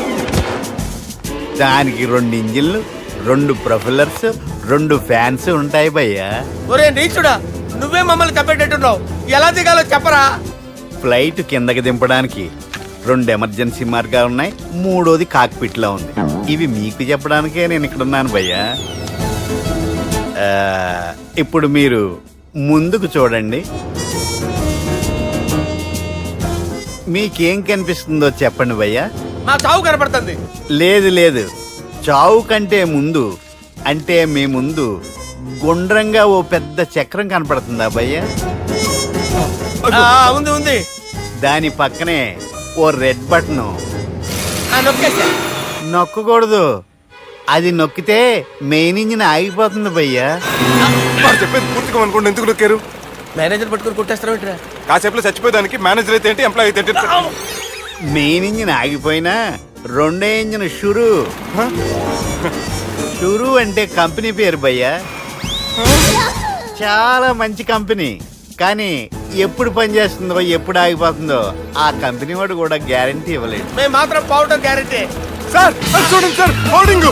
దానికి 2 ఇంజిన్లు, 2 ప్రొఫెల్లర్స్, 2 ఫ్యాన్స్ ఉంటాయి భయ్యా. ఒరే నీచుడా, నువ్వే మమ్మల్ని తప్పేటట్టున్నావు. ఎలా దిగాలో చెప్పరా? ఫ్లైట్ కిందకి దింపడానికి 2 ఎమర్జెన్సీ మార్గాలు ఉన్నాయి. 3వది కాక్పిట్ లో ఉంది. ఇవి మీకు చెప్పడానికే నేను ఇక్కడ ఉన్నాను భయ్యా. ఇప్పుడు మీరు ముందుకు చూడండి. మీకేం కనిపిస్తుందో చెప్పండి భయ్యా. మా చావు కనపడుతుంది. లేదు లేదు, చావు కంటే ముందు అంటే మీ ముందు గుండ్రంగా ఓ పెద్ద చక్రం కనపడుతుందా భయ్యా? ఉంది ఉంది. దాని పక్కనే ఓ రెడ్ బటన్. నొక్కేసా. నొక్కకూడదు, అది నొక్కితే మెయిన్ ఇంజిన్ ఆగిపోతుంది భయ్యా. వాడు చెప్పేది పూర్తిగా అనుకోండి. ఎందుకు నొక్కారు? మేనేజర్ పట్టుకుని కొట్టేస్తారా? కాసేపులో చచ్చిపోయేదానికి మేనేజర్ అయితే ఏంటి, ఎంప్లాయ్ అయితే ఏంటి? మెయిన్ ఇంజిన్ ఆగిపోయినా 2వ ఇంజిన్ షురు. షురు అంటే కంపెనీ పేరు భయ్యా. చాలా మంచి కంపెనీ. కానీ ఎప్పుడు పనిచేస్తుందో ఎప్పుడు ఆగిపోతుందో ఆ కంపెనీ వాడు కూడా గ్యారంటీ ఇవ్వలేడు. మేము మాత్రం పోవటం గ్యారెంటీ. సార్ అది చూడండి సార్, హోర్డింగ్.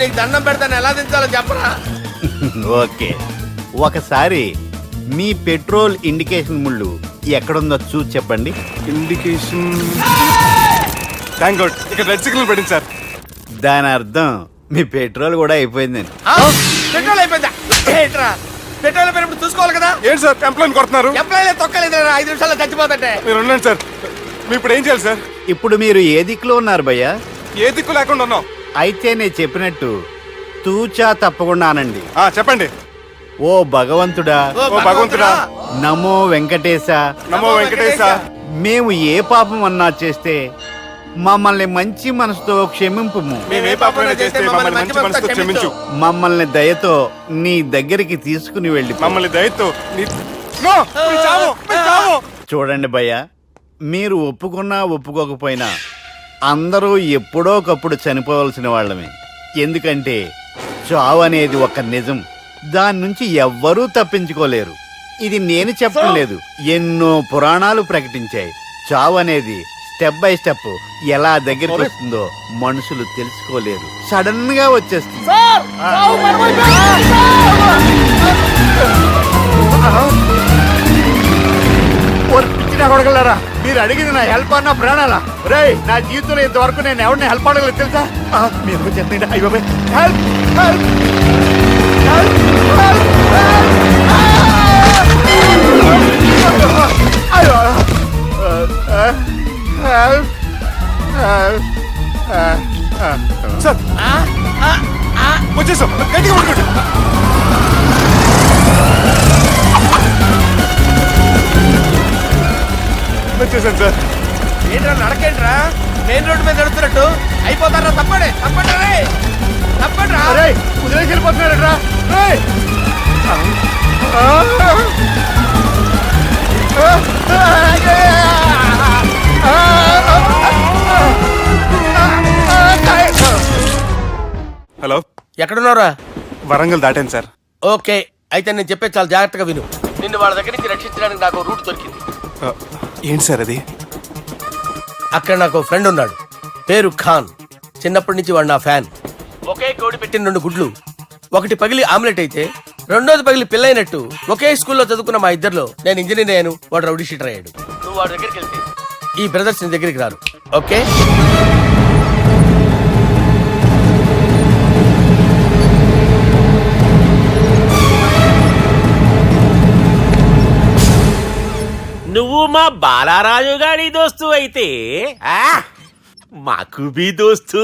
నీకు దండం పెడతాను, ఎలా దించాలో చెప్పరా? ఓకే, ఒకసారి మీ పెట్రోల్ ఇండికేషన్ ముళ్ళు ఎక్కడుందో చూసి చెప్పండి. ఇండికేషన్. థ్యాంక్ గాడ్, ఇక్కడ రెడ్ సిగ్నల్ పడింది సార్. దాని అర్థం మీ పెట్రోల్ కూడా అయిపోయిందని. పెట్రోల్ అయిపోయిందా? ఏంట్రా పెట్రోల్ అయిపోయినప్పుడు చూసుకోవాలి కదా. ఏంటి సార్ ఎంప్లాయ్ కొడుతున్నారు? ఎంప్లాయీ తొక్కలేదు, 5 నిమిషాల్లో చచ్చిపోతుంటే. మీరు ఉండండి సార్. మీరు ఇప్పుడు ఏం చేయాలి సార్? ఇప్పుడు మీరు ఏ దిక్కులో ఉన్నారు భయ్యా? ఏ దిక్కు లేకుండా ఉన్నాం. అయితే నేను చెప్పినట్టు తూచా తప్పకుండా అనండి. చెప్పండి. ఓ భగవంతుడా, ఓ భగవంతుడా, నమో వెంకటేశ, నమో వెంకటేశ. మేము ఏ పాపం అన్నా చేస్తే మమ్మల్ని మంచి మనసుతో క్షమింపు. మేము ఏ పాపమైనా చేస్తే మమ్మల్ని మంచి మనసుతో క్షమించు. మమ్మల్ని దయతో నీ దగ్గరికి తీసుకుని వెళ్ళి మమ్మల్ని దయతో నో, మీ చావు, మీ చావు. చూడండి భయ్యా, మీరు ఒప్పుకున్నా ఒప్పుకోకపోయినా అందరూ ఎప్పుడో ఒకప్పుడు చనిపోవలసిన వాళ్ళమే. ఎందుకంటే చావు అనేది ఒక నిజం. దాని నుంచి ఎవ్వరూ తప్పించుకోలేరు. ఇది నేను చెప్పడం లేదు, ఎన్నో పురాణాలు ప్రకటించాయి. చావు అనేది స్టెప్ బై స్టెప్ ఎలా దగ్గరికి వస్తుందో మనుషులు తెలుసుకోలేరు, సడన్ గా వచ్చేస్తుంది. కొడగలరా, మీరు అడిగింది నా హెల్ప్ అన్న ప్రాణాలా? రే, నా జీవితంలో ఇంతవరకు నేను ఎవరిని హెల్ప్ అడగలేదు తెలుసా? మీరు చెప్పండి. అయ్యో హెల్ప్ హెల్ప్ సార్ వచ్చేసాం, గట్టిగా పట్టుకోండి. వచ్చేసాను సార్. ఏంట్రా నడకేంట్రా? మెయిన్ రోడ్డు మీద నడుస్తున్నట్టు అయిపోతారా? తప్పండి తప్పండి రే, తప్పండి రా. వదిలేసి వెళ్ళిపోతున్నాడట్రా. హలో, ఎక్కడున్నారా? వరంగల్ దాటాను సార్. ఓకే, అయితే నేను చెప్పే చాలా జాగ్రత్తగా విను. నిన్ను వాళ్ళ దగ్గర నుంచి రక్షించడానికి నాకు రూట్ దొరికింది. ఏంటి సార్ అది? అక్కడ నాకు ఫ్రెండ్ ఉన్నాడు, పేరు ఖాన్. చిన్నప్పటి నుంచి వాడు నా ఫ్యాన్. ఒకే కోడి పెట్టిన 2 గుడ్లు, ఒకటి పగిలి ఆమ్లెట్ అయితే 2వది పగిలి పిల్లైనట్టు ఒకే స్కూల్లో చదువుకున్న మా ఇద్దరిలో నేను ఇంజనీర్ అయ్యాను, వాడు రౌడీ షీటర్ అయ్యాడు. నువ్వు వాడి దగ్గరికి వెళ్తే ఈ బ్రదర్స్ నీ దగ్గరికి రారు. ఓకే, నువ్వు మా బాలారాజు గారి దోస్తు అయితే మాకు బి దోస్తు.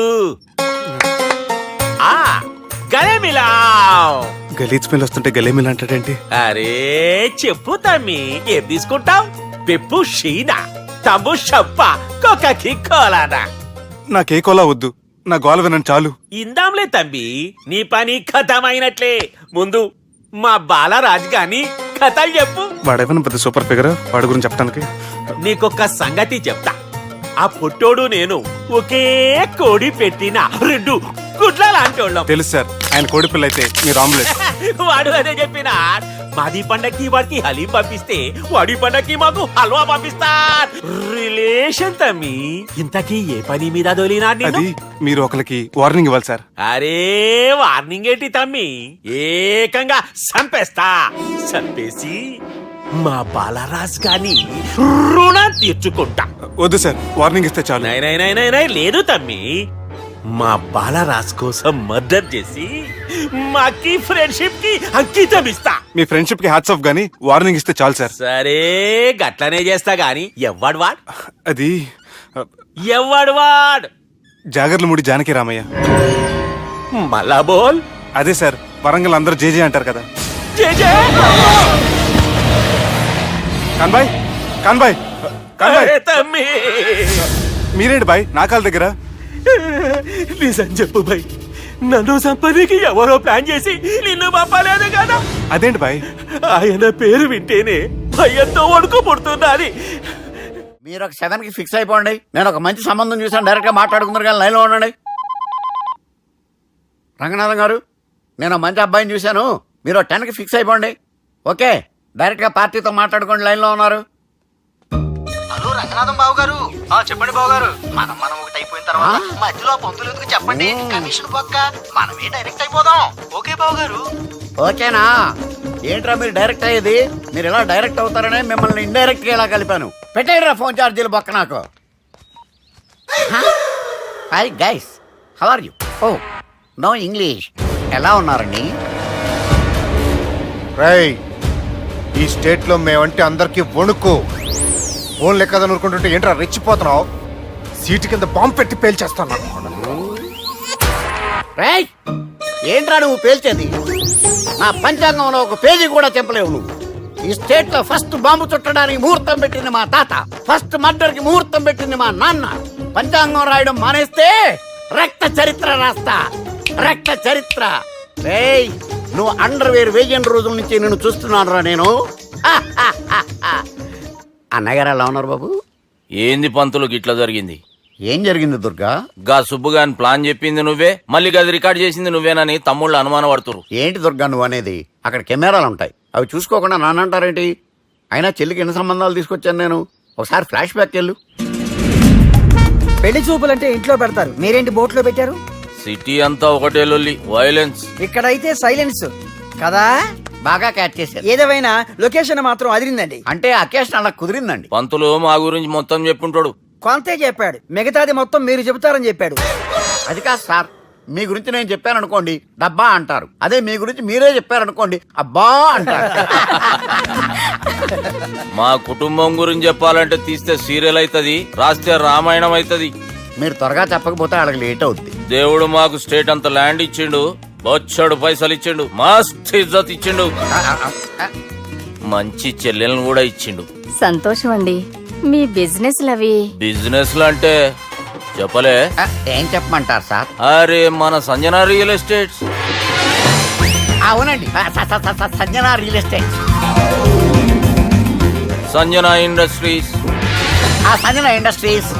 గలే మిలావ్. గలీజ్ స్మెల్ వస్తుంటే గలేమిల్ అంటాడేంటి? అరే చెప్పు తమ్మి, ఏం తీసుకుంటావు? పెప్పు షీనా, తమ్ము షప్ప, కొకకి కోలానా? నాకే కోలా వద్దు, నా గోల వినండి చాలు. ఇందాంలే తంబి, నీ పని ఖతమైనట్లే. ముందు మా బాలరాజు గాని కథలు చెప్పు. వాడేమైనా పెద్ద సూపర్ ఫిగర్, వాడి గురించి చెప్పడానికి. నీకొక సంగతి చెప్తా. ఆ పొట్టోడు నేను ఒకే కోడి పెట్టిన 2 గుడ్ల లాంటోళ్ళం. తెలుసు సార్, ఆయన కోడిపిల్ల అయితే మీరు ఆమ్లెట్. వాడు అదే చెప్పిన మాది పండక్కి వాడికి హలీం పంపిస్తే వాడి పండక్కి మాకు హల్వా పంపిస్తా. రిలేషన్ తమ్మి. ఇంతకీ ఏ పని మీద దొలినా అది మీరు ఒకరికి వార్నింగ్ ఇవ్వాలి సార్. అరే వార్నింగ్ ఏంటి తమ్మి, ఏకంగా చంపేస్తా. చంపేసి మా బాలరాజ్ గాని రుణం తీర్చుకుంటా. వద్దు సార్, వార్నింగ్ ఇస్తే చాలు. నై లేదు తమ్మి, మా బాలరాజ్ కోసం మర్డర్ చేసి మాకి ఫ్రెండ్షిప్ కి అంకితం ఇస్తా. మీ ఫ్రెండ్షిప్ కి హ్యాట్స్ ఆఫ్ గానీ వార్నింగ్ ఇస్తే చాలు సార్. సరే గట్లనే చేస్తా గాని ఎవ్వడు వాడ్ అది ఎవ్వడు వాడ్ జాగర్లమూడి జానకి రామయ్య. మళ్ళా బోల్. అదే సార్, వరంగల్ అందరూ జేజే అంటారు కదా. జేజే కాన్బాయ్ కాన్బాయ్ కాన్బాయ్, తమ్మి మీరేంటి బాయ్ నా కాళ్ళ దగ్గర? నిజం చెప్పు భయ్, నన్ను సంపదికి ఎవరో ప్లాన్ చేసి నిన్ను పంపలేదు కదా. అదేంటి బాయ్? ఆయన పేరు వింటేనే భయంతో వణుకు పుడుతున్నది. మీరు ఒక 7కి ఫిక్స్ అయిపోండి. నేను ఒక మంచి సంబంధం చూసాను, డైరెక్ట్ గా మాట్లాడుకుందరు కానీ లైన్లో ఉండండి. రంగనాథం గారు, నేను మంచి అబ్బాయిని చూశాను, మీరు 10కి ఫిక్స్ అయిపోండి. ఓకే, డైరెక్ట్ గా పార్టీతో మాట్లాడుకోండి. లైన్లో ఉన్నారు. హలో రంగనాథం బాబు గారు. చెప్పండి బాబు గారు. మనం ఒకటి అయిపోయిన తర్వాత మధ్యలో పంతులు ఎందుకు చెప్పండి, కమిషన్ పక్క మనమే డైరెక్ట్ అయిపోదాం. ఓకే బాబు గారు. ఓకేనా? ఏంట్రా మీరు డైరెక్ట్ అయ్యేది? మీరు ఇలా డైరెక్ట్ అవుతారనే మిమ్మల్ని ఇండైరెక్ట్ గా ఇలా కలిపాను. పెట్టేయరా ఫోన్ ఛార్జీలు బొక్క నాకు. Hi guys, how are you? Oh no English. ఎలా ఉన్నారండి? రేయ్, ఈ స్టేట్ లో మేమంటే అందరికి వణుకు. ఫోన్ లెక్క అనుకుంటుంటే ఏంట్రా రెచ్చిపోతున్నావు? సీటు కింద బాంబు పెట్టి పేల్చేస్తాను. రేయ్, ఏంట్రా నువ్వు పేల్చేది? నా పంచాంగంలో ఒక పేజీ కూడా చెప్పలేవు నువ్వు. ఈ స్టేట్ లో ఫస్ట్ బాంబు చుట్టడానికి ముహూర్తం పెట్టింది మా తాత, ఫస్ట్ మర్డర్ కి ముహూర్తం పెట్టింది మా నాన్న. పంచాంగం రాయడం మానేస్తే రక్త చరిత్ర రాస్తా, రక్త చరిత్ర. రేయ్, నువ్వు అండర్వేర్ వేయని రోజుల నుంచి నేను చూస్తున్నాను రా నేను. అన్నగారు ఎలా ఉన్నారు బాబు? ఏంది పంతులు గిట్లా జరిగింది? ఏం జరిగింది దుర్గా? గా సుబ్బుగాని ప్లాన్ చెప్పింది నువ్వే, మళ్ళీ గది రికార్డ్ చేసింది నువ్వేనని తమ్ముళ్ళు అనుమానం పడుతురు. ఏంటి దుర్గా నువ్వు అనేది? అక్కడ కెమెరాలు ఉంటాయి, అవి చూసుకోకుండా నానంటారేంటి? అయినా చెల్లికి ఎన్ని సంబంధాలు తీసుకొచ్చాను నేను. ఒకసారి ఫ్లాష్ బ్యాక్ వెళ్ళు. పెళ్లి చూపులంటే ఇంట్లో పెడతారు, మీరేంటి బోట్లో పెట్టారు? సిటీ అంతా ఒకటే లొల్లి, వైలెన్స్. ఇక్కడైతే సైలెన్స్ కదా. బాగా క్యాచ్ చేశారు. ఏదేమైనా లొకేషన్ మాత్రం అదిరిందండి. అంటే అకేషన్ అలా కుదిరిందండి. పంతులు మా గురించి మొత్తం చెప్పుంటాడు. కొంతే చెప్పాడు, మిగతాది మొత్తం మీరు చెబుతారని చెప్పాడు. అది కాదు సార్, మీ గురించి నేను చెప్పాను అనుకోండి డబ్బా అంటారు, అదే మీ గురించి మీరే చెప్పారనుకోండి అబ్బా అంటారు. మా కుటుంబం గురించి చెప్పాలంటే తీస్తే సీరియల్ అవుతుంది, రాస్తే రామాయణం అవుతుంది. మీరు త్వరగా చెప్పకపోతే వాళ్ళకి లేట్ అవుద్ది. దేవుడు మాకు స్టేట్ అంత ల్యాండ్ ఇచ్చిండు, బొచ్చడు పైసలు ఇచ్చిండు, మస్త్ ఇజ్జత్ ఇచ్చిండు, మంచి చెల్లెలను కూడా ఇచ్చిండు. సంతోషం అండి. మీ బిజినెస్ లవి బిజినెస్ లు అంటే చెప్పలే. ఏం చెప్పమంటారు సార్? అరే మన సంజన రియల్ ఎస్టేట్స్. అవునండి, Sanjana real estate, Sanjana industries, Sanjana industries,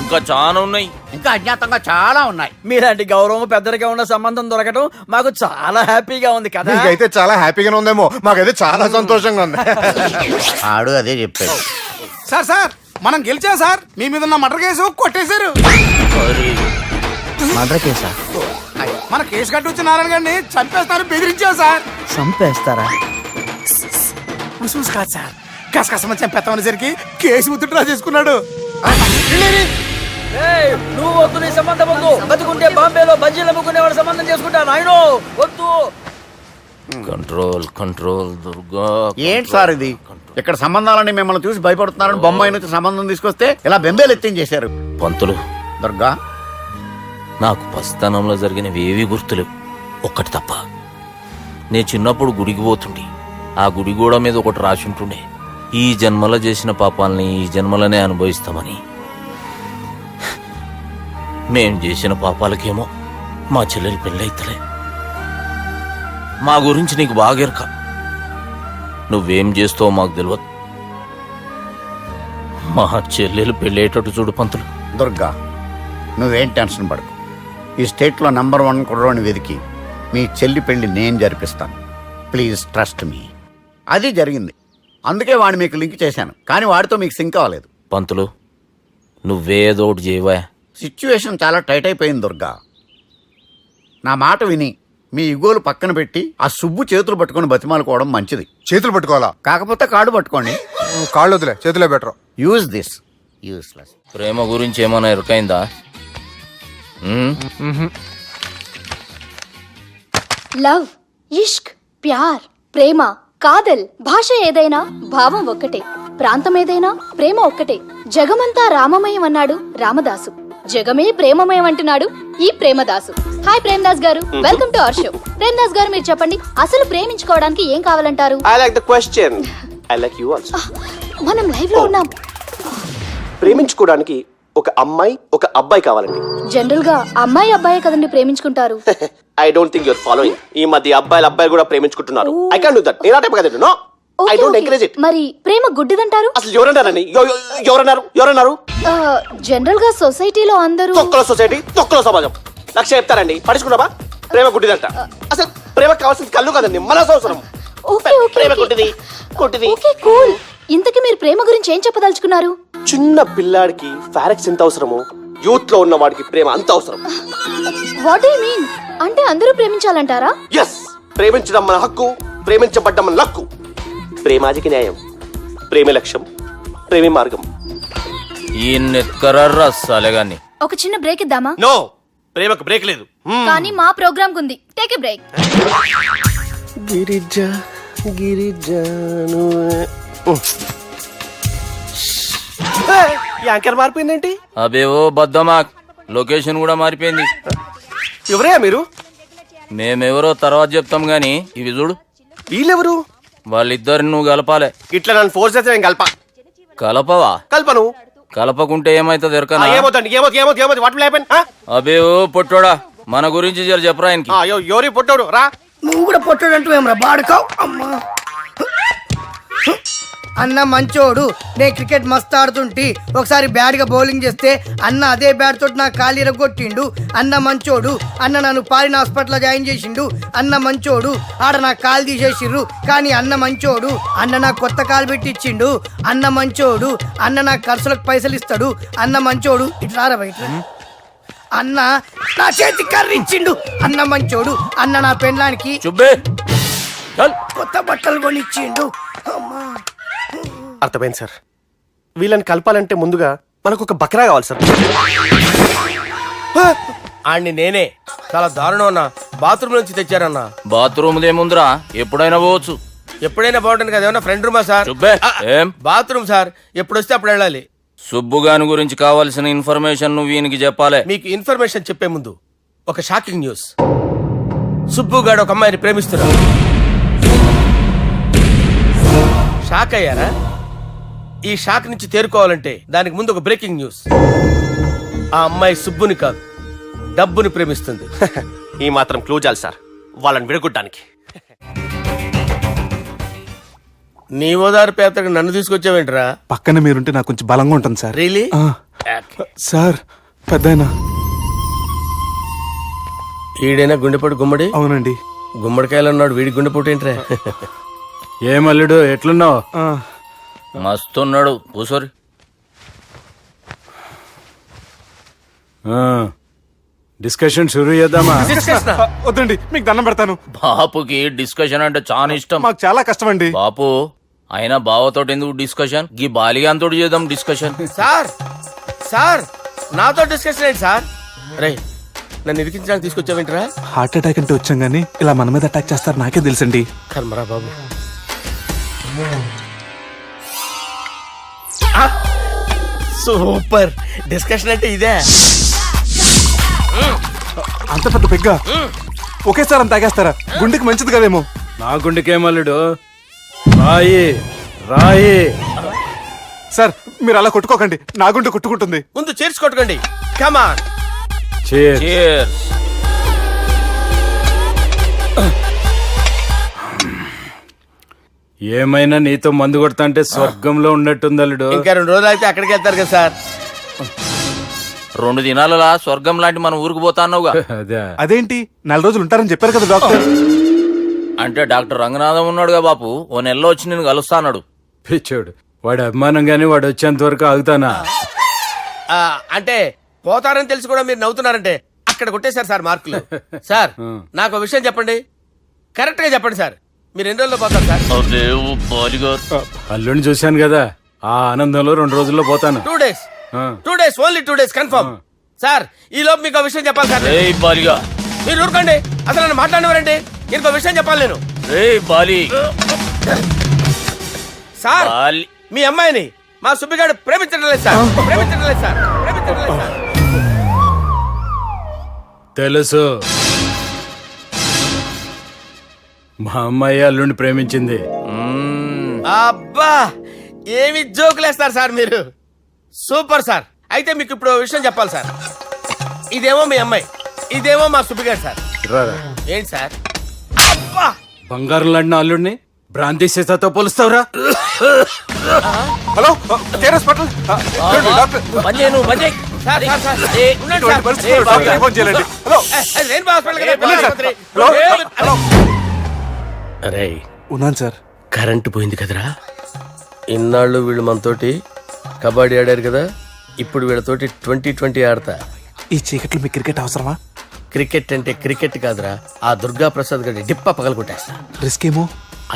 ఇంకా చాలా ఉన్నాయి. ఇంకా అజ్ఞాతంగా చాలా ఉన్నాయి. మీలాంటి గౌరవం పెద్దరిగా ఉన్న సంబంధం దొరకడం మాకు చాలా హ్యాపీగా ఉంది కదా. మీకైతే చాలా హ్యాపీగానే ఉందేమో, మాకైతే చాలా సంతోషంగా ఉంది. ఆడు అదే చెప్పాడు. సార్ సార్, మనం గెలిచాం సార్. మీ మీద ఉన్న మర్డర్ కేసు కొట్టేశారు. మర్డర్ కేసా? మన కేసు కట్టి వచ్చిన నారాయణ గారిని చంపేస్తారని బెదిరించాం సార్. చంపేస్తారా? చూసి కాదు సార్, కసకసమని చంపేస్తామనేసరికి కేసు ముద్దు డ్రా చేసుకున్నాడు. నువ్వు వద్దు, నీ సంబంధం వద్దు. బతుకుంటే బాంబేలో బజ్జీలు అమ్ముకునే వాడు సంబంధం చేసుకుంటా నాయనో, వద్దు. Control control Durga. ఏంటి సార్ ఇది? ఇక్కడ సంబంధాలని మిమ్మల్ని చూసి భయపడుతున్నారని బొమ్మాయి నుంచి సంబంధం తీసుకొస్తే ఇలా బెంబేలు ఎత్తించేశారు. పంతులు, దుర్గా, నాకు పసితనంలో జరిగినవి ఏవి గుర్తులేవు, ఒక్కటి తప్ప. నేను చిన్నప్పుడు గుడికి పోతుండే, ఆ గుడి గోడ మీద ఒకటి రాసి ఉంటుండే, ఈ జన్మలో చేసిన పాపాలని ఈ జన్మలనే అనుభవిస్తామని. మేం చేసిన పాపాలకేమో మా చెల్లెలు పెళ్ళైతలే. మా గురించి నీకు బాగెరక, నువ్వేం చేస్తావో మాకు తెలియదు. మా చెల్లెలు పెళ్ళేటట్టు చూడు పంతులు. దుర్గా, నువ్వేం టెన్షన్ పడకు. ఈ స్టేట్లో #1 కుర్రోని వెతికి మీ చెల్లి పెళ్లి నేను జరిపిస్తాను. Please trust me. అది జరిగింది, అందుకే వాడిని మీకు లింక్ చేశాను, కానీ వాడితో మీకు సింక్ అవ్వలేదు. పంతులు నువ్వేదో ఒకటి చేయవా. సిచ్యువేషన్ చాలా టైట్ అయిపోయింది దుర్గా. నా మాట విని మీ ఇగోలు పక్కన పెట్టి ఆ సుబ్బు చేతులు పట్టుకొని బతిమాలుకోవడం మంచిది. చేతులు పట్టుకోవాలా? కాకపోతే కాడు పట్టుకోండి. కాళ్ళు వదిలే, చేతులే బెటర్. Use this. యూస్లెస్. ప్రేమ గురించి ఏమైనా ఎరుకైందా? లవ్, ఇష్క్, ప్యార్, ప్రేమ, కాదల్ భాష ఏదైనా భావం ఒక్కటే, ప్రాంతం ఏదైనా ప్రేమ ఒక్కటే. జగమంతా రామమయం అన్నాడు రామదాసు, జగమే ప్రేమమయం అంటున్నాడు ఈ ప్రేమదాసు. హాయ్ ప్రేమదాస్ గారు, welcome to our show. Premadasa గారు, మీరు చెప్పండి, అసలు ప్రేమించుకోవడానికి ఏం కావాలంటారు? I like the question. I like you also. మనం లైవ్ లో ఉన్నాం. ప్రేమించుకోవడానికి ఒక అమ్మాయి ఒక అబ్బాయి కావాలండి. జనరల్ గా అమ్మాయి అబ్బాయి కదండి ప్రేమించుకుంటారు. I don't think you're following. ఈ మధ్య అబ్బాయిలు కూడా ప్రేమించుకుంటున్నారు. I can't do that. నేను ఆ టైప్ కదండి. No. I don't encourage it. మరి ప్రేమ గుడ్డిదంటారు? అసలు ఎవరన్నారండి? ఎవరన్నారు? జనరల్ గా సొసైటీలో అందరూ తొక్కల సొసైటీ, తొక్కల సమాజం లక్ష చెప్తారండి. పడుచుకున్నావా? ప్రేమ గుడ్డిదంట. అసలు ప్రేమ కావాల్సింది కళ్ళు కదండి, మనసు అవసరం. ప్రేమ గుడ్డిది. Okay cool. ఇంతకీ మీరు ప్రేమ గురించి ఏం చెప్పదలుచుకున్నారు? చిన్న పిల్లాడికి ఫారెక్స్ ఎంత అవసరమో యూత్ లో ఉన్న వాడికి ప్రేమ అంత అవసరం. What do you mean? అంటే అందరూ ప్రేమించాలంటారా? ఎస్, ప్రేమించడం మన హక్కు, ప్రేమించబడ్డం మన లక్కు. ప్రేమాజికి న్యాయం, ప్రేమే లక్ష్యం, ప్రేమే మార్గం. ఈ నెత్కరర్రా సాలేగాన్ని. ఒక చిన్న బ్రేక్ ఇద్దామా? నో, ప్రేమకు బ్రేక్ లేదు. కానీ మా ప్రోగ్రామ్ కుంది. Take a break. గిరిజాను యాంకర్ మారిపోయిందేంటి? అబేవో బద్దమా, లొకేషన్ కూడా మారిపోయింది. ఎవరయ్యా మీరు? మేమెవరో తర్వాత చెప్తాం గాని ఇవి చూడు. వీళ్ళెవరు? వాళ్ళిద్దరిని నువ్వు కలపాలే. ఇట్లా నన్ను ఫోర్స్ చేస్తే నేను కలపవా? కల్పను. కలపకుంటే ఏమైతుంది ఎరకనా? ఏమవుతుంది? What will happen? అబేవో పొట్టోడా, మన గురించి జర చెప్పరా ఆయనకి. ఎవరి పొట్టాడు రా. నువ్వు కూడా పొట్టాడు అంటూ ఏమరా బాడుకావు. అమ్మా అన్న మంచోడు, నేను క్రికెట్ మస్తు ఆడుతుంటి, ఒకసారి బ్యాట్ గా బౌలింగ్ చేస్తే అన్న అదే బ్యాట్ తోటి నా కాలు ఇరగొట్టిండు. అన్న మంచోడు, అన్న నన్ను పాలిన హాస్పిటల్ జాయిన్ చేసిండు. అన్న మంచోడు, ఆడ నా కాలు తీసేసిర్రు, కానీ అన్న మంచోడు, అన్న నాకు కొత్త కాలు పెట్టిచ్చిండు. అన్న మంచోడు, అన్న నాకు ఖర్చులకు పైసలు ఇస్తాడు. అన్న మంచోడు, ఇట్లా బయట అన్న నా చేతి కర్రీ ఇచ్చిండు. అన్న మంచోడు, అన్న నా పెళ్ళానికి కొత్త బట్టలు కొనిచ్చిండు. అమ్మా అర్థమైంది సార్. వీళ్ళని కలపాలంటే ముందుగా మనకు ఒక బక్రా కావాలి సార్. ఆడిని నేనే చాలా దారుణం అన్నా. బాత్రూమ్ నుంచి తెచ్చారన్నా. బాత్రూమ్ ఏముందిరా, ఎప్పుడైనా పోవచ్చు. ఎప్పుడైనా బాగుంటుంది కదా. ఏమన్నా ఫ్రెండ్ రూమా సార్? ఏం బాత్రూమ్ సార్, ఎప్పుడు వస్తే అప్పుడు వెళ్ళాలి. సుబ్బుగాని గురించి కావాల్సిన ఇన్ఫర్మేషన్ నువ్వు ఈయనకి చెప్పాలి. మీకు ఇన్ఫర్మేషన్ చెప్పే ముందు ఒక షాకింగ్ న్యూస్. సుబ్బుగాడు ఒక అమ్మాయిని ప్రేమిస్తున్నాడు. షాక్ అయ్యారా? ఈ షాక్ నుంచి తేరుకోవాలంటే దానికి ముందు ఒక బ్రేకింగ్ న్యూస్. ఆ అమ్మాయి సుబ్బుని కాదు, డబ్బుని ప్రేమిస్తుంది. ఈ మాత్రం క్లూ చాలు సార్ వాళ్ళని విడగొట్టడానికి. నీ ఓదారు పేదకు నన్ను తీసుకొచ్చావేంట్రా? పక్కన మీరుంటే నాకు కొంచెం బలంగా ఉంటుంది సార్. రియలీ? సార్ పెద్దయినా. ఈడైనా గుండెపోటు గుమ్మడి? అవునండి. గుమ్మడికాయలు అన్నాడు, వీడి గుండెపోటు ఏంట్రా? ఏమల్లుడు ఎట్లున్నావు? మస్తున్నాడు కూసోరి. డిస్కషన్ షురూ చేద్దామా? వద్దండి, మీకు దండం పెడతాను. బాపుకి డిస్కషన్ అంటే చాలా ఇష్టం. మాకు చాలా కష్టం అండి. బాపు అయినా బావతోటి ఎందుకు డిస్కషన్? గీ బాలిగాంతో చేద్దాం డిస్కషన్. సార్ సార్ నాతో డిస్కషన్ ఏంటి సార్? రే నన్ను ఇరికించడానికి తీసుకొచ్చావేంట్రా? హార్ట్ అటాక్ అంటే వచ్చాం గానీ ఇలా మన మీద అటాక్ చేస్తారు నాకే తెలుసండి. కర్మరా బాబు. సూపర్ డిస్కషన్ అంటే ఇదే. అంత పెద్ద పెగ్గ ఒకేసారి అంత తాగేస్తారా? గుండెకి మంచిది కదేమో. నా గుండెకేమల్లుడు, రాయి రాయి. సార్ మీరు అలా కొట్టుకోకండి, నా గుండె కొట్టుకుంటుంది. ముందు చేర్చుకొట్టుకోండి. కమాన్. Cheers. ఏమైనా నీతో మందు కొడతా అంటే స్వర్గంలో ఉన్నట్టుంది అల్లుడు. ఇంకా 2 రోజులు అయితే అక్కడికి వెళ్తారు కదా సార్. 2 దినాలలా స్వర్గం లాంటి మన ఊరికి పోతాన్నావుగా. అదే అదేంటి 4 రోజులు ఉంటారని చెప్పారు కదా డాక్టర్. అంటే డాక్టర్ రంగనాథం ఉన్నాడుగా బాపు, ఓ నెలలో వచ్చి నేను కలుస్తా అన్నాడు. పిచ్చోడు, వాడి అభిమానంగానే వాడు వచ్చేంత వరకు ఆగుతానా? అంటే పోతారని తెలిసి కూడా మీరు నవ్వుతున్నారంటే అక్కడ కొట్టేశారు సార్ మార్కులు. సార్ నాకు విషయం చెప్పండి, కరెక్ట్ గా చెప్పండి సార్. మీరు ఎన్ని రోజుల్లో పోతారు సార్? అల్లుడిని చూశాను కదా, ఆ ఆనందంలో 2 రోజుల్లో పోతాను. 2 days. 2 days, only 2 days confirm. Sir ఈ లోపు మీకు విషయం చెప్పాలి సార్. బాలిగా మీరు ఊరుకోండి, అసలు నన్ను మాట్లాడినవారండి. ఇంకో విషయం చెప్పాలి నేను. బాలి సార్ మీ అమ్మాయిని మా సుబ్బిగాడు ప్రేమించడం లేదు సార్. ప్రేమించడం లేదు సార్. ప్రేమించడం లేదు సార్. తెలుసు, మా అమ్మాయి అల్లుడిని ప్రేమించింది. అబ్బా ఏమి జోకులేస్తారు సార్ మీరు. Super sir. అయితే మీకు ఇప్పుడు ఓ విషయం చెప్పాలి సార్. ఇదేమో మీ అమ్మాయి, ఇదేమో మా సుబ్బిగాడు సార్. రారా. ఏంటి సార్? అబ్బా బంగారం లాంటి అల్లుడిని భ్రాంతి సీతతో పోలుస్తావురా? హలో కేరస్ పటల్ డాక్టర్. సార్ సార్ సార్ ఉండండి సార్. ఫోన్ చేయండి. హలో రెయిన్బో హాస్పిటల్ కదా, వెళ్ళండి సార్. ఆసుపత్రి. Hello hello. అరే ఉన్నాను సార్. కరెంటు పోయింది కదరా. ఇన్నాళ్ళు వీళ్ళు మనతోటి కబడ్డీ ఆడారు కదా, ఇప్పుడు వీళ్ళతోటి 2020 ఆడతా. ఈ చీకట్లో మీ క్రికెట్ అవసరమా? క్రికెట్ అంటే క్రికెట్ కాదురా, ఆ దుర్గా ప్రసాద్ గారి డిప్ప పగలు కొట్టేస్తా. రిస్క్ ఏమో.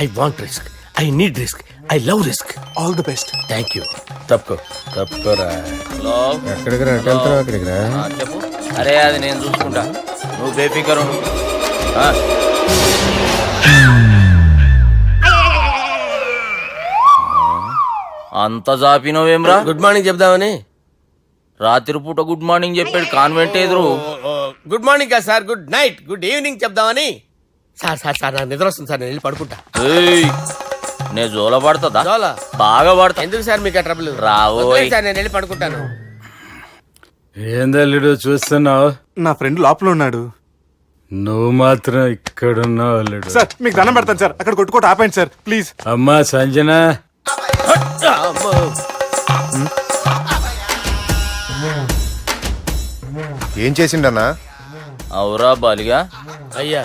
I want risk, I need risk, I love risk. All the best. Thank you. తప్పుకోరా. హలో ఎక్కడికి రా? అక్కడికి రా. చెప్పు. అరే అది నేను చూసుకుంటా, నువ్వు బేఫికర్ ఉండు. అంత జాపినవేమ్రా? గుడ్ మార్నింగ్ చెప్దామని. రాత్రి పూట గుడ్ మార్నింగ్ చెప్పాడు కాన్వెంట్ ఎదురు. గుడ్ మార్నింగ్ కాదు sir, good night, good evening చెప్దామని. సార్ సార్ సార్ నాకు నిద్ర వస్తుంది సార్, నేను వెళ్ళి పడుకుంటా. నే జోల పడుతుందా? జోలా? బాగా పడతా. ఎందుకు సార్ మీకు ట్రబుల్? రావోయ్ సార్ నేను వెళ్ళి పడుకుంటాను. ఏందల్లుడు చూస్తున్నావు? నా ఫ్రెండ్ లోపల ఉన్నాడు. నువ్వు మాత్రం ఇక్కడున్నావు అల్లుడు. సార్ మీకు దండం పెడతాను సార్, అక్కడ కొట్టుకోట ఆపండి సార్ ప్లీజ్. అమ్మా సంజన, ఏం చేసిండన్నా? అవురా బాలిగా, అయ్యా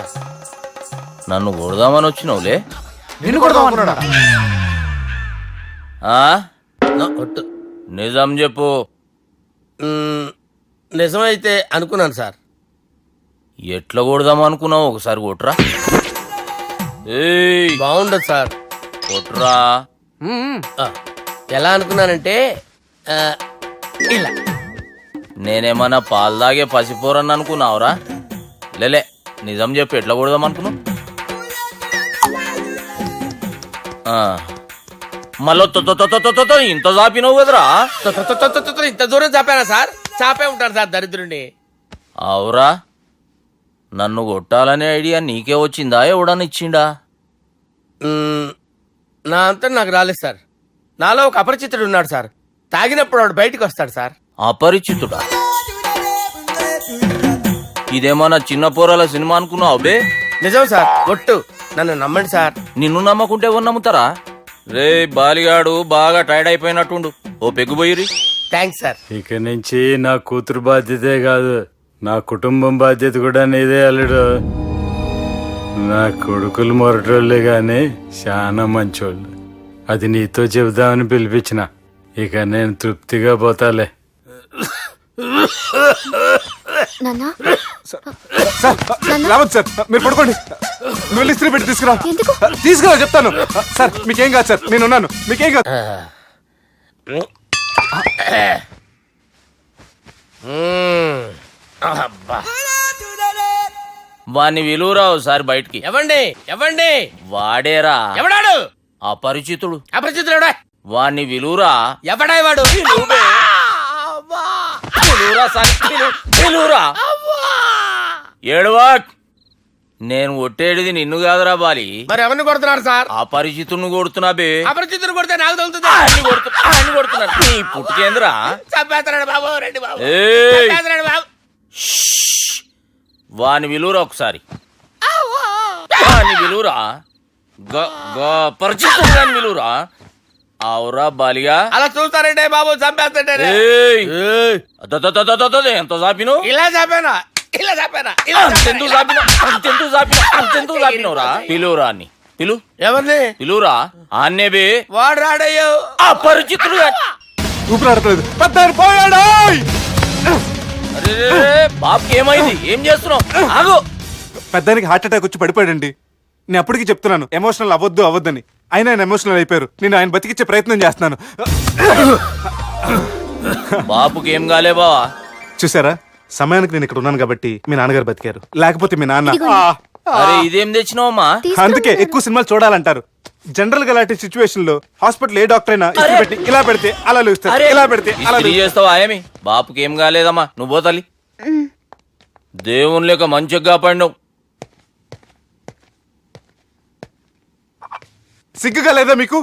నన్ను కొడదామని వచ్చినావులే. నిన్ను కొడదామన్నాడా? ఆ? ఒట్టు. నిజం చెప్పు. నిజమైతే అనుకున్నాను సార్. ఎట్లా కొడదాం అనుకున్నావు? ఒకసారి కొట్రా. ఏయ్ బాగుండదు సార్. కొట్రా. ఆ, ఎలా అనుకున్నానంటే ఇలా. నేనేమన్నా పాలు తాగే పసిపోరని అనుకున్నావురా? లేలే, నిజం చెప్పు, ఎట్లా కొడదాం అనుకున్నావు? మళ్ళీ ఇంత చాపినావు కదరా? ఇంత దూరం చాపానా సార్? చాపే ఉంటాను సార్ దరిద్రుడిని. అవురా, నన్ను కొట్టాలనే ఐడియా నీకే వచ్చిందా? ఎవడన్నా ఇచ్చిండా? నా అంతా నాకు రాలేదు సార్. నాలో ఒక అపరిచితుడు ఉన్నాడు సార్. తాగినప్పుడు వాడు బయటికి వస్తాడు సార్. అపరిచితుడా? ఇదేమన్నా చిన్న పోరాల సినిమా అనుకున్నావు బే? నిజం సార్, ఒట్టు. నన్ను నమ్మండి సార్. నిన్ను నమ్మకుంటే ఎవరు నమ్ముతారా? రే బాలిగాడు బాగా టైర్డ్ అయిపోయినట్టుండు, ఓ పెగ్గుబోయిరి. Thanks sir. ఇక నుంచి నా కూతురు బాధ్యతే కాదు, నా కుటుంబం బాధ్యత కూడా నీదే అల్లుడు. నా కొడుకులు మొరటోళ్ళే గాని చాలా మంచోళ్ళు. అది నీతో చెబుదామని పిలిపించిన. ఇక నేను తృప్తిగా పోతాలే. నాన్నా సార్ రావద్దు సార్, మీరు పడుకోండి. నువ్వు వెళ్ళి ఇస్త్రీ పెట్టి తీసుకురా. ఎందుకు? తీసుకురా చెప్తాను. సార్ మీకేం కాదు సార్, నేను ఉన్నాను, మీకేం కాదు. వాణ్ణి విలువరా ఒకసారి బయటికి. ఎవండి ఎవండి? వాడేరా ఎవడాడు? అపరిచితుడు. అపరిచితుడు ఎవడా? వాణ్ణి విలువరా. ఎవడా వాడు? విలువరా. ఏడవా. నేను కొట్టేడిది నిన్ను కాదురా బాలి. మరి ఎవరిని కొడుతున్నారు సార్? అపరిచితుడిని కొడుతున్నా బే. అపరిచితుడు కొడితే నాకు తగులుతుంది. కొడుతున్నా నీ పుట్టుకేంద్రా? చంపేస్తున్నాడు బాబు, రండి బాబు. ఏయ్, చంపేస్తున్నాడు బాబు. వాని విలువరా ఒకసారి. వాని విలువరా. పరిచితుడు అని పిలువురా. అవురా బాలిగా. అలా చూస్తారంటే బాబు చంపేస్తాడే. ఏయ్! ఎంత చాపిను? ఇలా చెప్పానా ఇలా చెప్పానా అంతెందుకు చాపినవురా? పిలువురా అని పిలు. ఎవరిని పిలువురా ఆన్నే బే. వాడు రాడయ్యో. అపరిచితుడు. ఊపిరాడట్లేదు. పెద్ద పోయాడు. అరే బాబుకి ఏమైంది? ఏం చేస్తున్నావు? ఆగు. పెద్దానికి హార్ట్ అటాక్ వచ్చి పడిపోయాడండి. నేను అప్పటికి చెప్తున్నాను ఎమోషనల్ అవ్వద్దని. అయినా ఆయన ఎమోషనల్ అయిపోయారు. నేను ఆయన బతికిచ్చే ప్రయత్నం చేస్తున్నాను. బాబుకి ఏం కాలే బావా? చూసారా, సమయానికి నేను ఇక్కడ ఉన్నాను కాబట్టి మీ నాన్నగారు బతికారు. లేకపోతే మీ నాన్న అరే ఇదేం తెచ్చినావమ్మా? అందుకే ఎక్కువ సినిమాలు చూడాలంటారు. జనరల్ గా అలాంటి సిచ్యువేషన్ లో హాస్పిటల్ ఏ డాక్టర్ అయినా ఇస్త్రీ పెట్టి ఇలా పెడితే అలా లూస్తారు, ఇలా పెడితే అలా ఇస్త్రీ చేస్తావా ఏమి? బాపుకి ఏం కాలేదమ్మా, నువ్వు పోతాలి. దేవుని లేక మంచిగా కాపాడినావు. సిగ్గుగా లేదా మీకు?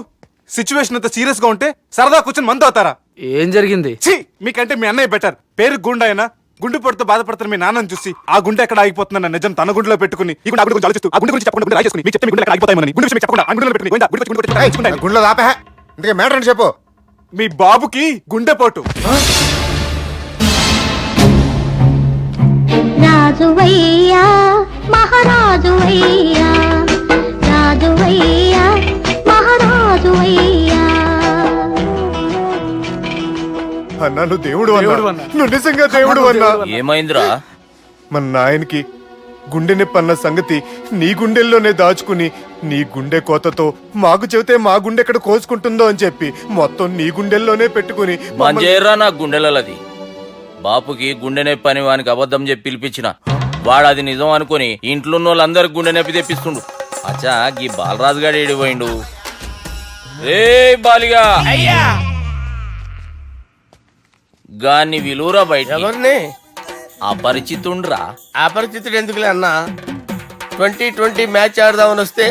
సిచ్యువేషన్ అంత సీరియస్ గా ఉంటే సరదా కూర్చొని మందు అవుతారా? ఏం జరిగింది? ఛీ, మీకంటే మీ అన్నయ్య బెటర్. పేరు గుండె అయినా గుండె పడుతూ బాధపడుతున్న మీ నాన్నని చూసి ఆ గుండె ఎక్కడ ఆగిపోతుందన్న నిజం తన గుండెలో పెట్టుకుని ఈ గుండె గురించి ఆలోచిస్తూ ఆ గుండె గురించి చెప్పకుండా రాజేసుకుని మీకు చెప్తే మీ గుండె ఎక్కడ ఆగిపోతాయని గుండె విషయం చెప్పకుండా ఆ గుండెలో పెట్టుకుని గుండెలో ఆపే. ఇంతకీ మ్యాటర్ అని చెప్పు. మీ బాబుకి గుండెపోటు. రాజువయ్యా మహారాజువయ్యా, రాజువయ్యా మహారాజువయ్యా. అన్నా నువ్వు దేవుడు అన్నా, నువ్వు నిజంగా దేవుడు అన్నా. ఏమైందిరా? మన నాయనకి గుండె నొప్పి అన్న సంగతి నీ గుండెల్లోనే దాచుకుని నీ గుండె కోతతో మాకు చెబితే మా గుండె ఎక్కడ కోసుకుంటుందో అని చెప్పి మొత్తం నీ గుండెల్లోనే పెట్టుకుని మంజేరా నా గుండెలది. బాపుకి గుండె నొప్పి అని వానికి అబద్ధం చెప్పి పిలిపించిన వాడు అది నిజం అనుకుని ఇంట్లో ఉన్న వాళ్ళందరికి గుండె నొప్పి తెప్పిస్తుండు. అచ్చా గీ బాలరాజు గారు ఏడిపోయిండు. రే బాలిగా అయ్యా గాన్ని విలువరా బయట. ఎవరిని? అపరిచితుండ్రా. అపరిచితుడు ఎందుకులే అన్నా. 2020 మ్యాచ్ ఆడదామని వస్తే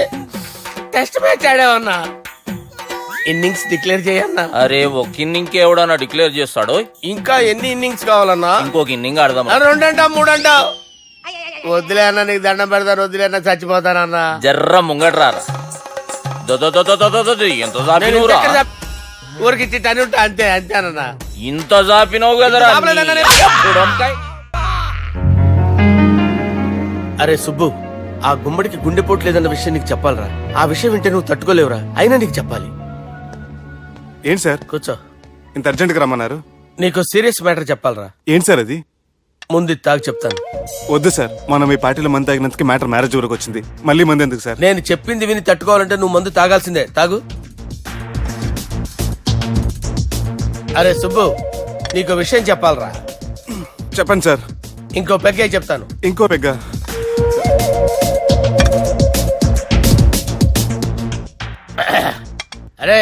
టెస్ట్ మ్యాచ్ ఆడామన్నా. ఇన్నింగ్స్ డిక్లేర్ చేయన్నా. అరే ఒక ఇన్నింగ్ ఎవడన్నా డిక్లేర్ చేస్తాడో? ఇంకా ఎన్ని ఇన్నింగ్స్ కావాలన్నా? ఇంకొక ఇన్నింగ్ ఆడదాం. 2 అంటావు 3 అంటావు. వద్దులే అన్న, నీకు దండం పెడతాను. వద్దులే అన్న, చచ్చిపోతానన్నా. జర్ర ముంగట్రా. ఎంత చాపినవురా? ఊరికి ఇచ్చి టని ఉంటా అంతే అంతేనన్నా. ఇంత చాపినవు కదరా. అరే సుబ్బు, ఆ గుమ్మడికి గుండెపోటు లేదన్న విషయం నీకు చెప్పాలరా. ఆ విషయం వింటే నువ్వు తట్టుకోలేవురా. అయినా నీకు చెప్పాలి. ఏంటి సార్ కూర్చో. ఇంత అర్జెంట్ గా రమ్మన్నారు? నీకు సీరియస్ మ్యాటర్ చెప్పాలరా. ఏంటి సార్ అది? ముందు తాగు చెప్తాను. వద్దు సార్, మనం ఈ పార్టీలో మంది తాగినందుకు మ్యాటర్ మ్యారేజ్ వరకు వచ్చింది. మళ్ళీ మంది ఎందుకు సార్? నేను చెప్పింది విని తట్టుకోవాలంటే నువ్వు మందు తాగాల్సిందే. తాగు. అరే సుబ్బు, నీకు విషయం చెప్పాలరా. చెప్పండి సార్. ఇంకో పెగ్గే చెప్తాను. ఇంకో పెగ్గా? అరే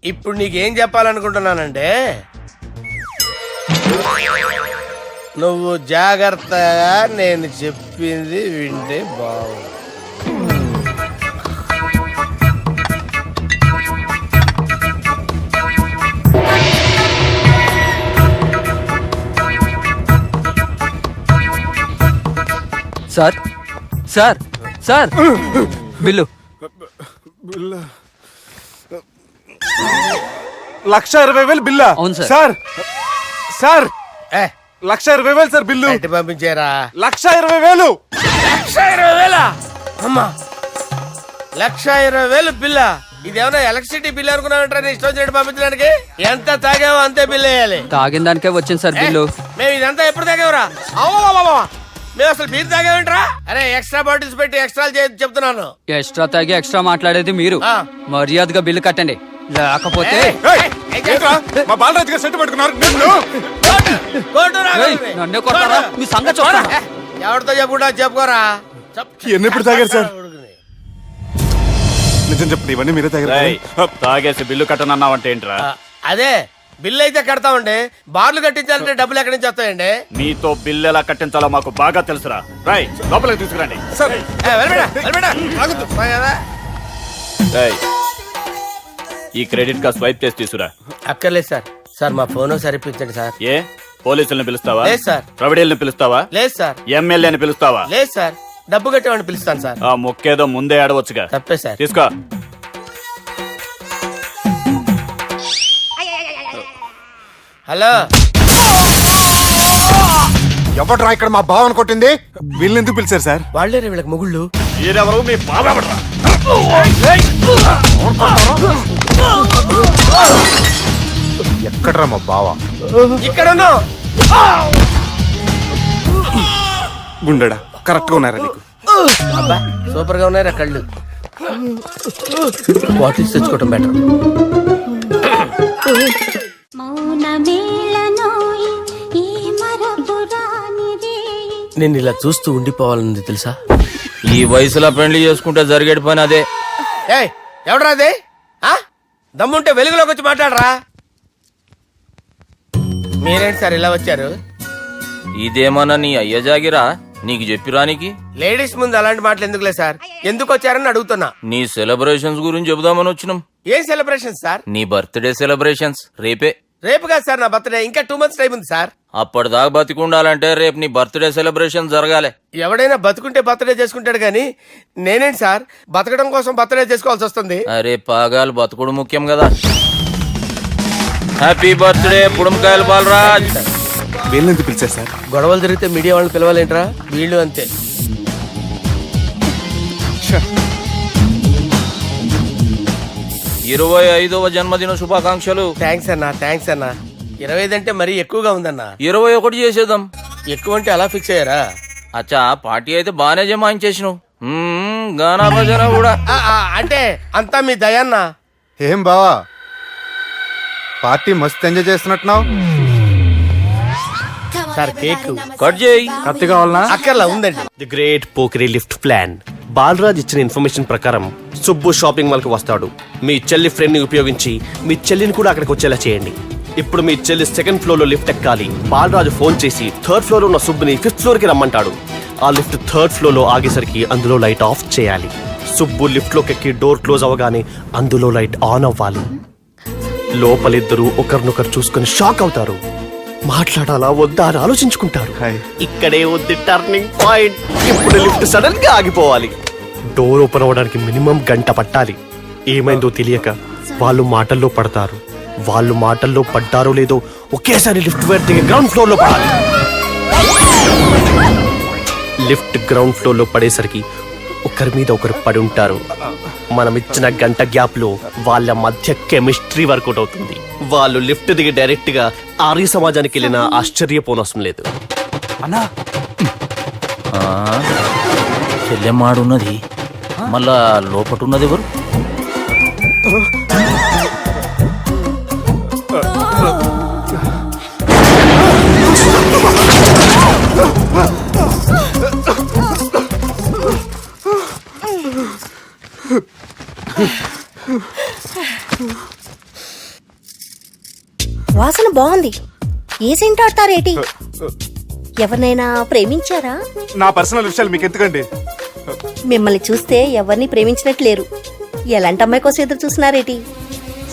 ఇప్పుడు నీకేం చెప్పాలనుకుంటున్నానంటే, నువ్వు జాగ్రత్తగా నేను చెప్పింది వింటే బాగుంది. Sir sir sir bill. 1,20,000 బిల్లా? అవును సార్. సార్ సార్ ఏ 1,20,000 సార్ బిల్లు. బయట పంపించారా? 1,20,000. 1,20,000 అమ్మా, 1,20,000 బిల్లా? ఇదేమన్నా ఎలక్ట్రిసిటీ బిల్ అనుకున్నామంటారా? నీ ఇష్టం వచ్చినట్టు పంపించడానికి. ఎంత తాగావో అంతే బిల్ వేయాలి. తాగిన దానికే వచ్చింది సార్ బిల్లు. మేము ఇదంతా ఎప్పుడు తాగేవరా? మేము అసలు మీరు తాగేమంటారా? అరే ఎక్స్ట్రా బాటిల్స్ పెట్టి ఎక్స్ట్రా చెప్తున్నాను. ఎక్స్ట్రా తాగి ఎక్స్ట్రా మాట్లాడేది మీరు. మర్యాదగా బిల్లు కట్టండి, లేకపోతే ఏంట్రా, మా బాలరాజు గారు సెట్ పెట్టుకున్నారు. నన్నే కొడతారా? మీ సంగతి చూస్తాను. ఎవరితో చెప్పుకుంటా చెప్పుకోరా. ఎన్నెప్పుడు తాగారు సార్? నిజం చెప్పండి, ఇవన్నీ మీరే తాగారు. తాగేసి బిల్లు కట్టనన్నావంటే ఏంట్రా? అదే బిల్లు అయితే కడతామండి. బార్లు కట్టించాలంటే డబ్బులు ఎక్కడి నుంచి వస్తాయండి? మీతో బిల్లు ఎలా కట్టించాలో మాకు బాగా తెలుసురా. రై లోపలికి తీసుకురండి. ఈ క్రెడిట్ కార్డ్ స్వైప్ చేసి తీసుకురా. అక్కర్లేదు సార్. సార్ మా ఫోన్ సరిపించండి సార్. ఏ పోలీసులను పిలుస్తావా? లేదు సార్. ప్రొవిడీలను పిలుస్తావా? లేదు సార్. ఎమ్మెల్యేని పిలుస్తావా? లేదు సార్. డబ్బు కట్టేవాడిని పిలుస్తాను సార్. ఆ మొక్కేదో ముందే ఆడవచ్చుగా. తప్పే సార్. తీసుకో. హలో, ఎవడ్రా ఇక్కడ మా బావని కొట్టింది? వీళ్ళని ఎందుకు పిలిచారు సార్? వాళ్ళేరే వీళ్ళకి మొగుళ్ళు. మీరెవరు? మీ బాబా పడరా. ఎక్కడ్రా మా బావ? ఇక్కడ ఉన్నావు. గుండెడా కరెక్ట్ గా ఉన్నారా నీకు? అబ్బా సూపర్ గా ఉన్నారా కళ్ళు. బాటిల్స్ తెచ్చుకోవటం బెటర్. నేను ఇలా చూస్తూ ఉండిపోవాలన్నది తెలుసా? ఈ వయసులో పెళ్లి చేసుకుంటే జరిగేటి పని అదే. ఏయ్ ఎవడరా అదే? దమ్ముంటే వెలుగులోకి వచ్చి మాట్లాడరా. మీరేంటి సార్ ఇలా వచ్చారు? ఇదేమన్నా నీ అయ్య జాగిరా నీకు చెప్పిరానికి? లేడీస్ ముందు అలాంటి మాటలు ఎందుకులే సార్, ఎందుకు వచ్చారని అడుగుతున్నా. నీ సెలబ్రేషన్స్ గురించి చెబుదామని వచ్చినాం. ఏం సెలబ్రేషన్ సార్? నీ బర్త్డే సెలబ్రేషన్స్ రేపే. రేపు కాదు సార్ నా బర్త్డే, ఇంకా 2 months టైం ఉంది సార్. అప్పటిదాకా బతికుండాలంటే రేపు నీ బర్త్డే సెలబ్రేషన్ జరగాలి. ఎవడైనా బతుకుంటే బర్త్డే చేసుకుంటాడు కానీ నేనేంటి సార్ బతకడం కోసం బర్త్డే చేసుకోవాల్సి వస్తుంది? అరే పాగాలు బతుకుడు ముఖ్యం కదా. హ్యాపీ బర్త్డే పుడుమకాయలు బాలరాజ్. వీళ్ళని ఎందుకు పిలిచారు సార్? గొడవలు జరిగితే మీడియా వాళ్ళని పిలవాలేంట్రా? వీళ్ళు అంతే. 25వ జన్మదిన శుభాకాంక్షలు. థ్యాంక్స్ అన్నా, థ్యాంక్స్ అన్నా. 25 అంటే మరీ ఎక్కువగా ఉందన్నా. 21 చేసేద్దాం. ఎక్కువ అంటే అలా ఫిక్స్ అయ్యారా? అచ్చా పార్టీ అయితే బానే జమాయించేసినావు. గానా భజన కూడా. అంటే అంతా మీ దయన్నా. ఏం బావా పార్టీ మస్తు ఎంజాయ్ చేస్తున్నట్టున్నావు. సార్ కేక్ కట్ చేయి. కత్తి కావాలనా? అక్కర్లా ఉందండి. ది గ్రేట్ పోకరీ లిఫ్ట్ ప్లాన్. బాలరాజ్ ఇచ్చిన ఇన్ఫర్మేషన్ ప్రకారం సుబ్బు షాపింగ్ మాల్ కి వస్తాడు. మీ చెల్లి ఫ్రెండ్ ని ఉపయోగించి మీ చెల్లిని కూడా అక్కడికి వచ్చేలా చేయండి. ఇప్పుడు మీ చెల్లి 2nd floor లో లిఫ్ట్ ఎక్కాలి. బాలరాజు ఫోన్ చేసి 3rd floor ఉన్న సుబ్బుని 5th floor కి రమ్మంటాడు. ఆ లిఫ్ట్ 3rd floor లో ఆగేసరికి అందులో లైట్ ఆఫ్ చేయాలి. సుబ్బు లిఫ్ట్ లోకి ఎక్కి డోర్ క్లోజ్ అవ్వగానే అందులో లైట్ ఆన్ అవ్వాలి. లోపలిద్దరూ ఒకరినొకరు చూసుకుని షాక్ అవుతారు. మాట్లాడాలా వద్దా అని ఆలోచించుకుంటారు. ఇక్కడే ఉంది టర్నింగ్ పాయింట్. ఇప్పుడు లిఫ్ట్ సడన్ గా ఆగిపోవాలి. డోర్ ఓపెన్ అవ్వడానికి మినిమం గంట పట్టాలి. ఏమైందో తెలియక వాళ్ళు మాటల్లో పడతారు. వాళ్ళు మాటల్లో పడ్డారో లేదో ఒకేసారి లిఫ్ట్ వైర్ దిగి గ్రౌండ్ ఫ్లోర్ లో పడాలి. లిఫ్ట్ గ్రౌండ్ ఫ్లోర్ లో పడేసరికి ఒకరి మీద ఒకరు పడి ఉంటారు. మనం ఇచ్చిన గంట గ్యాప్ లో వాళ్ళ మధ్య కెమిస్ట్రీ వర్కౌట్ అవుతుంది. వాళ్ళు లిఫ్ట్ దిగి డైరెక్ట్ గా ఆర్య సమాజానికి వెళ్ళినా ఆశ్చర్యపోనవసరం లేదు. అన్నా చెల్లెమ్మాడున్నది మళ్ళా లోపటున్నది ఎవరు? వాసన బాగుంది. ఏ సెంట్ ఆడతారేటి? ఎవరినైనా ప్రేమించారా? నా పర్సనల్ విషయాలు మీకు ఎందుకండి? మిమ్మల్ని చూస్తే ఎవరిని ప్రేమించినట్లేరు. ఎలాంటి అమ్మాయి కోసం ఎదురు చూస్తున్నారేటి?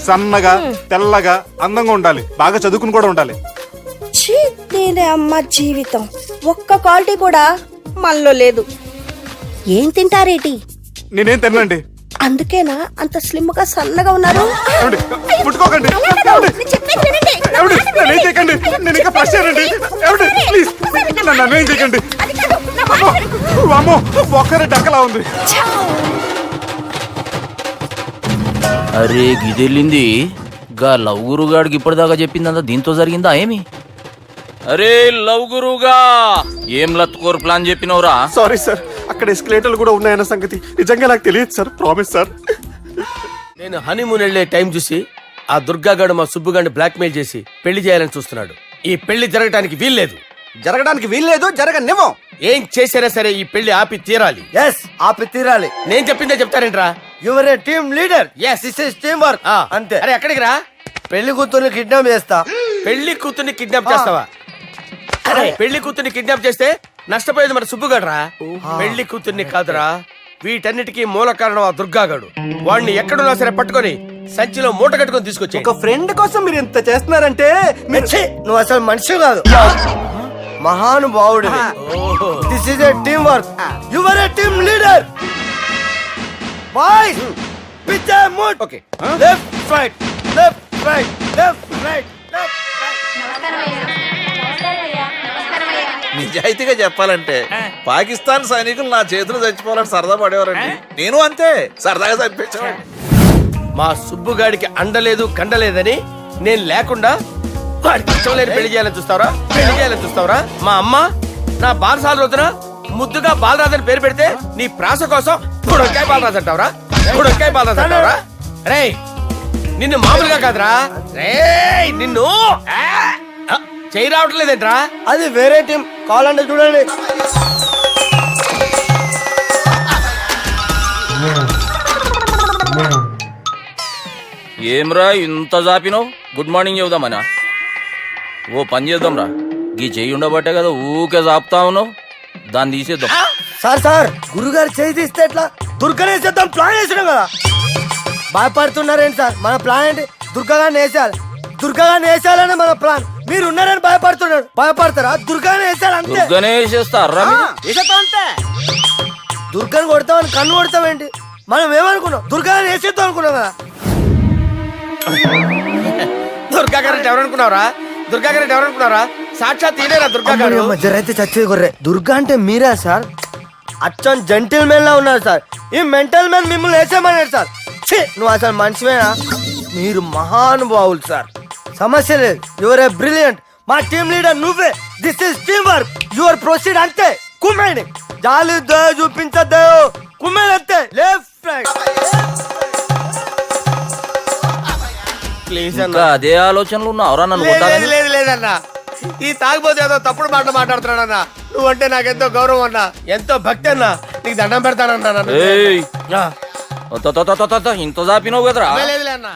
సన్నగా తెల్లగా అందంగా ఉండాలి, బాగా చదువుకుని కూడా ఉండాలి. ఛీ, నేనే అమ్మ జీవితం ఒక్క క్వాలిటీ కూడా మనలో లేదు. ఏం తింటారేటి? నేనేం తినండి. అందుకేనా అంత స్లిమ్ గా సన్నగా ఉన్నారు? పుట్టుకోకండి. నన్నేం చేయకండి, నేను ఇంకా ఫస్ట్ చేయండి. ప్లీజ్ నన్నేం చేయకండి. అమ్మో ఒక్కరే డక్కలా ఉంది. అరే గిదెళ్ళింది గా లవ్ గురుగాడికి ఇప్పటిదాకా చెప్పిందంతా దీంతో జరిగిందా ఏమి? అరే లవ్ గురుగా ఏం లత్కోర్ ప్లాన్ చెప్పినవురా? సారీ సార్, అక్కడ ఎస్కలేటర్లు కూడా ఉన్నాయన్న సంగతి నిజంగా నాకు తెలియదు సార్. Promise sir. నేను హనీమూన్ వెళ్లే టైం చూసి ఆ దుర్గాగాడు మా సుబ్బుగాడిని బ్లాక్మెయిల్ చేసి పెళ్లి చేయాలని చూస్తున్నాడు. ఈ పెళ్లి జరగడానికి వీల్లేదు. జరగడానికి వీల్లేదు, జరగనివ్వం. ఏం చేసినా సరే ఈ పెళ్లి ఆపి తీరాలి. ఎస్, ఆపి తీరాలి. నేను చెప్పిందే చెప్తారేంట్రా? Your a team leader. Yes. This is team work. అంతే. అరే ఎక్కడికి రా? పెళ్లి కూతుర్ని కిడ్నాప్ చేస్తా. పెళ్లి కూతుర్ని కిడ్నాప్ చేస్తావా? అరే పెళ్లి కూతుర్ని కిడ్నాప్ చేస్తే నష్టపోయేది మన సుబ్బుగాడ్రా. పెళ్లి కూతుర్ని కాదురా, వీటన్నిటికీ మూల కారణం ఆ దుర్గాగాడు. వాడిని ఎక్కడున్నా సరే పట్టుకొని సంచిలో మూట కట్టుకొని తీసుకొచ్చి. ఒక ఫ్రెండ్ కోసం మీరు ఇంత చేస్తున్నారంటే నువ్వు అసలు మనిషి కాదు. మహానుభావుడు this is a team work you are a team leader boys pitch a mood okay left right left right left right నిజాయితీగా చెప్పాలంటే పాకిస్తాన్ సైనికులు నా చేతులు చచ్చిపోవాలని సరదా పడేవారండి. నేను అంతే సరదాగా చనిపించేవాడిని. మా సుబ్బుగాడికి అండలేదు కండలేదని నేను లేకుండా వాడికి ఇష్టం లేని పెళ్లి చేయాలని చూస్తావరా పెళ్లి చేయాలని చూస్తావరా మా అమ్మ నా బాలసాల రోజున ముద్దుగా బాలరాజు అని పేరు పెడితే నీ ప్రాస కోసం గుడొక్కాయ బాలరాజు అంటావరా గుడొక్కాయ బాలరాజు అంటావరా రే నిన్ను మామూలుగా కాదురా రే నిన్ను చేయి రావట్లేదేంట్రా అది వేరే టీం కావాలంటే చూడండి ఏమ్రా ఇంత జాపినావు? Good morning చెబుదామనా? ఓ పని చేద్దాంరా, గీ చెయ్యి ఉండబట్టే కదా ఊకే జాపుతా ఉన్నావు, దాన్ని తీసేద్దాం. సార్ గురుగారు చేయి తీస్తే ఎట్లా దుర్గనేసేద్దాం ప్లాన్ వేసినాం కదా భయపడుతున్నారేంటి సార్ మన ప్లాన్ ఏంటి దుర్గాగాన్ని వేసేయాలి దుర్గాగాన్ని వేసేయాలని మన ప్లాన్ మీరు ఉన్నారని భయపడుతున్నాడు భయపడతారా దుర్గాని వేసేయాలి అంతే దుర్గనే వేసేస్తారా? వేసేద్దాం అంతే దుర్గాని కొడతామని కన్ను కొడతామేంటి మనం ఏమనుకున్నాం దుర్గాని వేసేద్దాం అనుకున్నాం కదా దుర్గా గారు ఎవరనుకున్నారా దుర్గా గారు ఎవరనుకున్నారా సాక్షాత్ తీరేరా దుర్గా గారు జరైతే చచ్చేది కొర్రే దుర్గా అంటే మీరా సార్ అచ్చం జెంటిల్ మెన్ లా ఉన్నారు సార్ ఈ మెంటల్ మెన్ మిమ్మల్ని వేసేమన్నారు సార్ ఛీ నువ్వు అసలు మనిషివేనా మీరు మహానుభావులు సార్ సమస్య లేదు యువర్ ఏ బ్రిలియంట్ మా టీమ్ లీడర్ నువ్వే this is team work your proceed అంతే కుమ్మేయండి జాలి చూపించద్దు కుమ్మేది అంతే లెఫ్ట్ రైట్ ప్లీజ్ ఇంకా అదే ఆలోచనలు ఉన్నావురా నన్ను కొట్టాలని? లేదు లేదన్నా ఈ తాగిపోతే ఏదో తప్పుడు మాట మాట్లాడుతున్నాడన్నా నువ్వంటే నాకెంతో గౌరవం అన్నా ఎంతో భక్తి అన్నా నీకు దండం పెడతానన్నా ఏయ్, ఇంత జాపినావు కదరా? లేదులే అన్నా